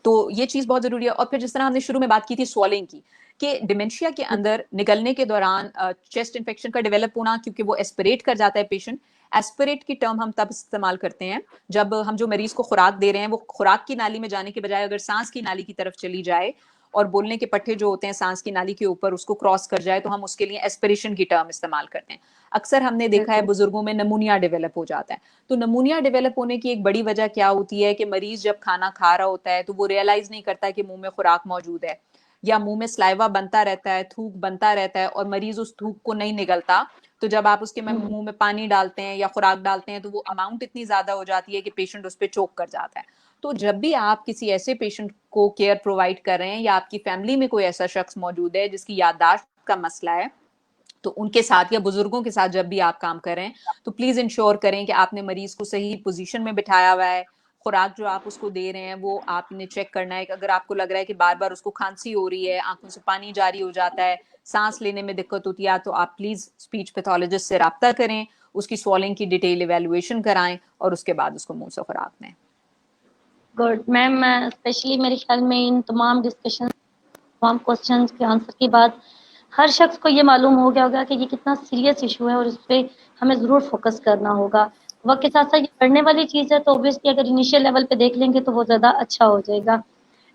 तो ये चीज बहुत जरूरी है। और फिर जिस तरह हमने शुरू में बात की थी स्वॉलिंग की, कि डिमेंशिया के अंदर निकलने के दौरान चेस्ट इन्फेक्शन का डेवलप होना, क्योंकि वो एस्पिरेट कर जाता है पेशेंट। एस्पिरेट की टर्म हम तब इस्तेमाल करते हैं जब हम जो मरीज को खुराक दे रहे हैं वो खुराक की नाली में जाने के बजाय अगर सांस की नाली की तरफ चली जाए और बोलने के पट्टे जो होते हैं सांस की नाली के ऊपर उसको क्रॉस कर जाए, तो हम उसके लिए एस्पिरेशन की टर्म इस्तेमाल करते हैं। अक्सर हमने देखा है बुजुर्गों में नमूनिया डेवलप हो जाता है। तो नमूनिया डेवलप होने की एक बड़ी वजह क्या होती है कि मरीज जब खाना खा रहा होता है तो वो रियलाइज नहीं करता कि मुंह में खुराक मौजूद है, या मुंह में स्लाइवा बनता रहता है, थूक बनता रहता है और मरीज उस थूक को नहीं निगलता, तो जब आप उसके मुंह में पानी डालते हैं या खुराक डालते हैं तो वो अमाउंट इतनी ज्यादा हो जाती है कि पेशेंट उस पर चोक कर जाता है। तो जब भी आप किसी ऐसे पेशेंट को केयर प्रोवाइड कर रहे हैं या आपकी फैमिली में कोई ऐसा शख्स मौजूद है जिसकी याददाश्त का मसला है, तो उनके साथ या बुजुर्गों के साथ जब भी आप काम कर रहे हैं तो प्लीज इंश्योर करें कि आपने मरीज को सही पोजीशन में बिठाया हुआ है। खुराक जो आप उसको दे रहे हैं वो आपने चेक करना है कि अगर आपको लग रहा है कि बार बार उसको खांसी हो रही है, आंखों से पानी जारी हो जाता है, सांस लेने में दिक्कत होती है, तो आप प्लीज स्पीच पैथोलॉजिस्ट से राब्ता करें, उसकी स्वॉलिंग की डिटेल इवेल्युएशन कराएं और उसके बाद उसको मुंह से खुराक दें। गुड मैम, स्पेशली मेरे ख्याल में इन तमाम डिस्कशन, तमाम क्वेश्चंस के आंसर के बाद हर शख्स को ये मालूम हो गया होगा कि ये कितना सीरियस इशू है और इस पर हमें ज़रूर फोकस करना होगा। वक्त के साथ साथ ये पढ़ने वाली चीज़ है, तो ऑब्वियसली अगर इनिशियल लेवल पे देख लेंगे तो वो ज़्यादा अच्छा हो जाएगा।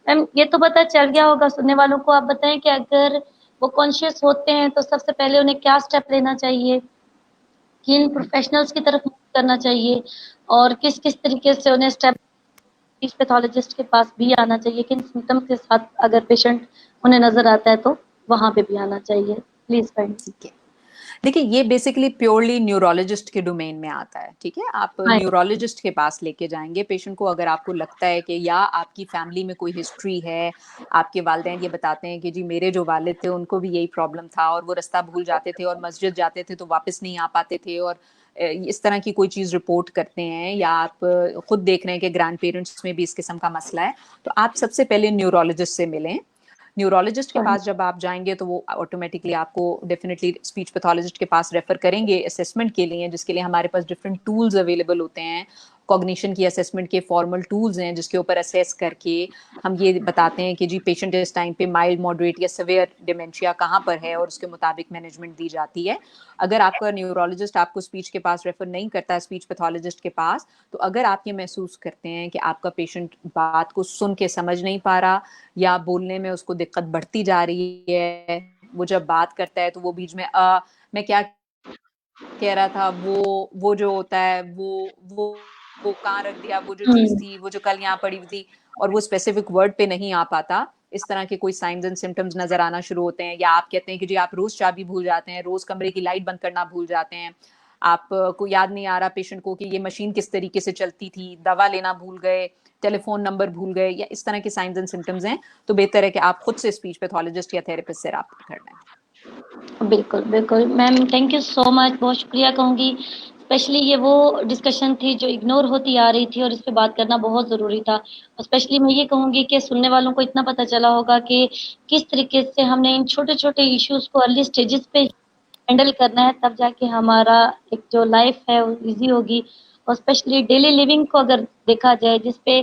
मैम, ये तो पता चल गया होगा सुनने वालों को, आप बताएं कि अगर वो कॉन्शियस होते हैं तो सबसे पहले उन्हें क्या स्टेप लेना चाहिए, किन प्रोफेशनल्स की तरफ करना चाहिए, और किस किस तरीके से उन्हें स्टेप स्पीच पैथोलॉजिस्ट के पास भी आना चाहिए, किन सिम्टम्स के साथ अगर पेशेंट उन्हें नजर आता है तो वहां पे भी आना चाहिए, प्लीज फ्रेंड। ठीक है, देखिए ये बेसिकली प्योरली न्यूरोलॉजिस्ट के डोमेन में आता है। ठीक है, आप न्यूरोलॉजिस्ट के पास लेके जाएंगे पेशेंट को अगर आपको लगता है कि या आपकी फैमिली में कोई हिस्ट्री है, आपके वालिदैन ये बताते हैं कि जी मेरे जो वालिद थे उनको भी यही प्रॉब्लम था और वो रास्ता भूल जाते थे और मस्जिद जाते थे तो वापस नहीं आ पाते थे, और इस तरह की कोई चीज़ रिपोर्ट करते हैं, या आप खुद देख रहे हैं कि ग्रैंड पेरेंट्स में भी इस किस्म का मसला है, तो आप सबसे पहले न्यूरोलॉजिस्ट से मिलें। न्यूरोलॉजिस्ट के पास जब आप जाएंगे तो वो ऑटोमेटिकली आपको डेफिनेटली स्पीच पैथोलॉजिस्ट के पास रेफर करेंगे असेसमेंट के लिए, जिसके लिए हमारे पास डिफरेंट टूल्स अवेलेबल होते हैं। कॉग्निशन की असेसमेंट के फॉर्मल टूल्स हैं जिसके ऊपर असेस करके हम ये बताते हैं कि जी पेशेंट इस टाइम पे माइल्ड, मॉडरेट या सिवियर डिमेंशिया कहाँ पर है और उसके मुताबिक मैनेजमेंट दी जाती है। अगर आपका न्यूरोलॉजिस्ट आपको स्पीच के पास रेफर नहीं करता है स्पीच पैथोलॉजिस्ट के पास, तो अगर आप ये महसूस करते हैं कि आपका पेशेंट बात को सुन के समझ नहीं पा रहा या बोलने में उसको दिक्कत बढ़ती जा रही है, वो जब बात करता है तो वो बीच में मैं क्या कह रहा था, वो जो होता है वो कहाँ रख दिया, वो जो चीज थी वो जो कल यहाँ पड़ी हुई थी, और वो स्पेसिफिक वर्ड पे नहीं आ पाता, इस तरह के कोई साइंस एंड सिम्टम्स नजर आना शुरू होते हैं। या आप कहते हैं कि जी आप रोज चाबी भूल जाते हैं, रोज कमरे की लाइट बंद करना भूल जाते हैं, आपको याद नहीं आ रहा पेशेंट को कि ये मशीन किस तरीके से चलती थी, दवा लेना भूल गए, टेलीफोन नंबर भूल गए, या इस तरह के साइंस एंड सिम्टम्स हैं, तो बेहतर है कि आप खुद से स्पीच पैथोलॉजिस्ट या थेरेपिस्ट से राब्ता कर लें। बिल्कुल बिल्कुल ma'am, thank you so much, बहुत शुक्रिया कहूँगी। स्पेशली ये वो डिस्कशन थी जो इग्नोर होती आ रही थी और इस पे बात करना बहुत ज़रूरी था। और स्पेशली मैं ये कहूँगी कि सुनने वालों को इतना पता चला होगा कि किस तरीके से हमने इन छोटे छोटे इश्यूज को अर्ली स्टेजेस पे हैंडल करना है, तब जाके हमारा एक जो लाइफ है वो ईजी होगी। और स्पेशली डेली लिविंग को अगर देखा जाए, जिसपे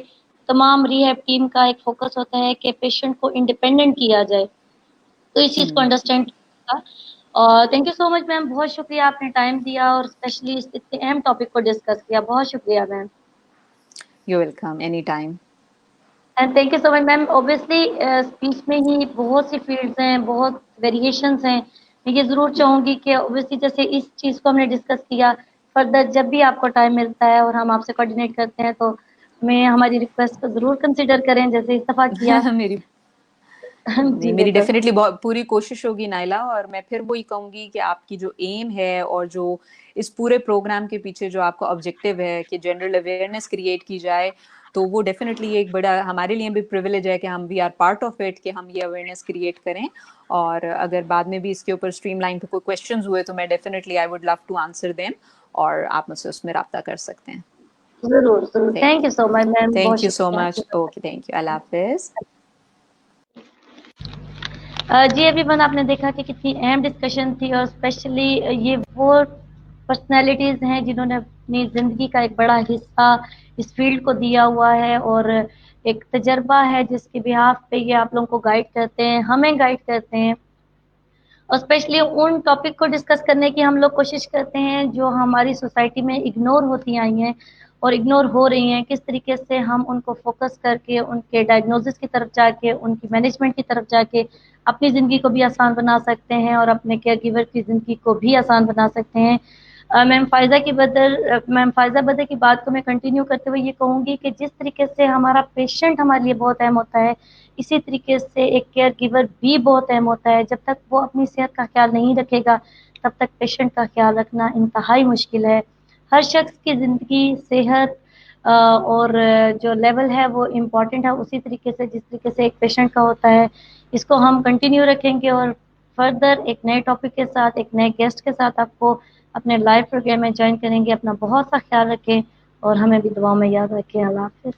तमाम रिहैब टीम का एक फोकस होता है कि पेशेंट को इंडिपेंडेंट किया जाए, तो इस चीज़ को अंडरस्टैंड किया। और thank you so much ma'am, बहुत शुक्रिया आपने टाइम दिया और स्पेशली इस इतने अहम टॉपिक को डिस्कस किया, बहुत शुक्रिया ma'am. You welcome, any time. And thank you so much ma'am. Obviously speech में ही बहुत सी फील्ड्स हैं, बहुत वेरिएशंस हैं। मैं ये ज़रूर चाहूँगी कि ऑब्वियसली जैसे इस चीज़ को हमने डिस्कस किया, फर्दर जब भी आपको टाइम मिलता है और हम आपसे कोऑर्डिनेट करते हैं तो हमें हमारी रिक्वेस्ट को ज़रूर कंसिडर करें, जैसे इस दफ़ा किया। मेरी नहीं, जी मेरी बिल्कुल। डेफिनेटली बहुत पूरी कोशिश होगी नाइला, और मैं फिर वही कहूंगी कि आपकी जो एम है और जो इस पूरे प्रोग्राम के पीछे जो आपका ऑब्जेक्टिव है कि जनरल अवेयरनेस क्रिएट की जाए, तो वो डेफिनेटली एक बड़ा हमारे लिए भी प्रिविलेज है कि हम we are part of it, कि हम ये अवेयरनेस क्रिएट करें। और अगर बाद में भी इसके ऊपर स्ट्रीमलाइन पे कोई क्वेश्चंस हुए तो मैं definitely I would love to answer them, और आप मुझसे उसमें राब्ता कर सकते हैं। ज़रूर ज़रूर, thank you so much ma'am, बहुत थैंक यू सो शुक्रिया। मच, ओके, थैंक यू, अल्लाह हाफिज। जी एवरीवन, आपने देखा कि कितनी अहम डिस्कशन थी और स्पेशली ये वो पर्सनालिटीज़ हैं जिन्होंने अपनी ज़िंदगी का एक बड़ा हिस्सा इस फील्ड को दिया हुआ है और एक तजर्बा है जिसके बिहाफ पे ये आप लोगों को गाइड करते हैं, हमें गाइड करते हैं। और स्पेशली उन टॉपिक को डिस्कस करने की हम लोग कोशिश करते हैं जो हमारी सोसाइटी में इग्नोर होती आई हैं और इग्नोर हो रही हैं, किस तरीके से हम उनको फोकस करके उनके डायग्नोसिस की तरफ जाके, उनकी मैनेजमेंट की तरफ जाके अपनी ज़िंदगी को भी आसान बना सकते हैं और अपने केयर गिवर की ज़िंदगी को भी आसान बना सकते हैं। मैम फायजा बदर की बात को मैं कंटिन्यू करते हुए ये कहूँगी कि जिस तरीके से हमारा पेशेंट हमारे लिए बहुत अहम होता है, इसी तरीके से एक केयर गिवर भी बहुत अहम होता है। जब तक वो अपनी सेहत का ख्याल नहीं रखेगा, तब तक पेशेंट का ख्याल रखना इंतहाई मुश्किल है। हर शख्स की ज़िंदगी, सेहत और जो लेवल है वो इम्पॉर्टेंट है, उसी तरीके से जिस तरीके से एक पेशेंट का होता है। इसको हम कंटिन्यू रखेंगे और फर्दर एक नए टॉपिक के साथ, एक नए गेस्ट के साथ आपको अपने लाइव प्रोग्राम में ज्वाइन करेंगे। अपना बहुत सा ख्याल रखें और हमें भी दुआ में याद रखें। अल्लाह हाफिज़।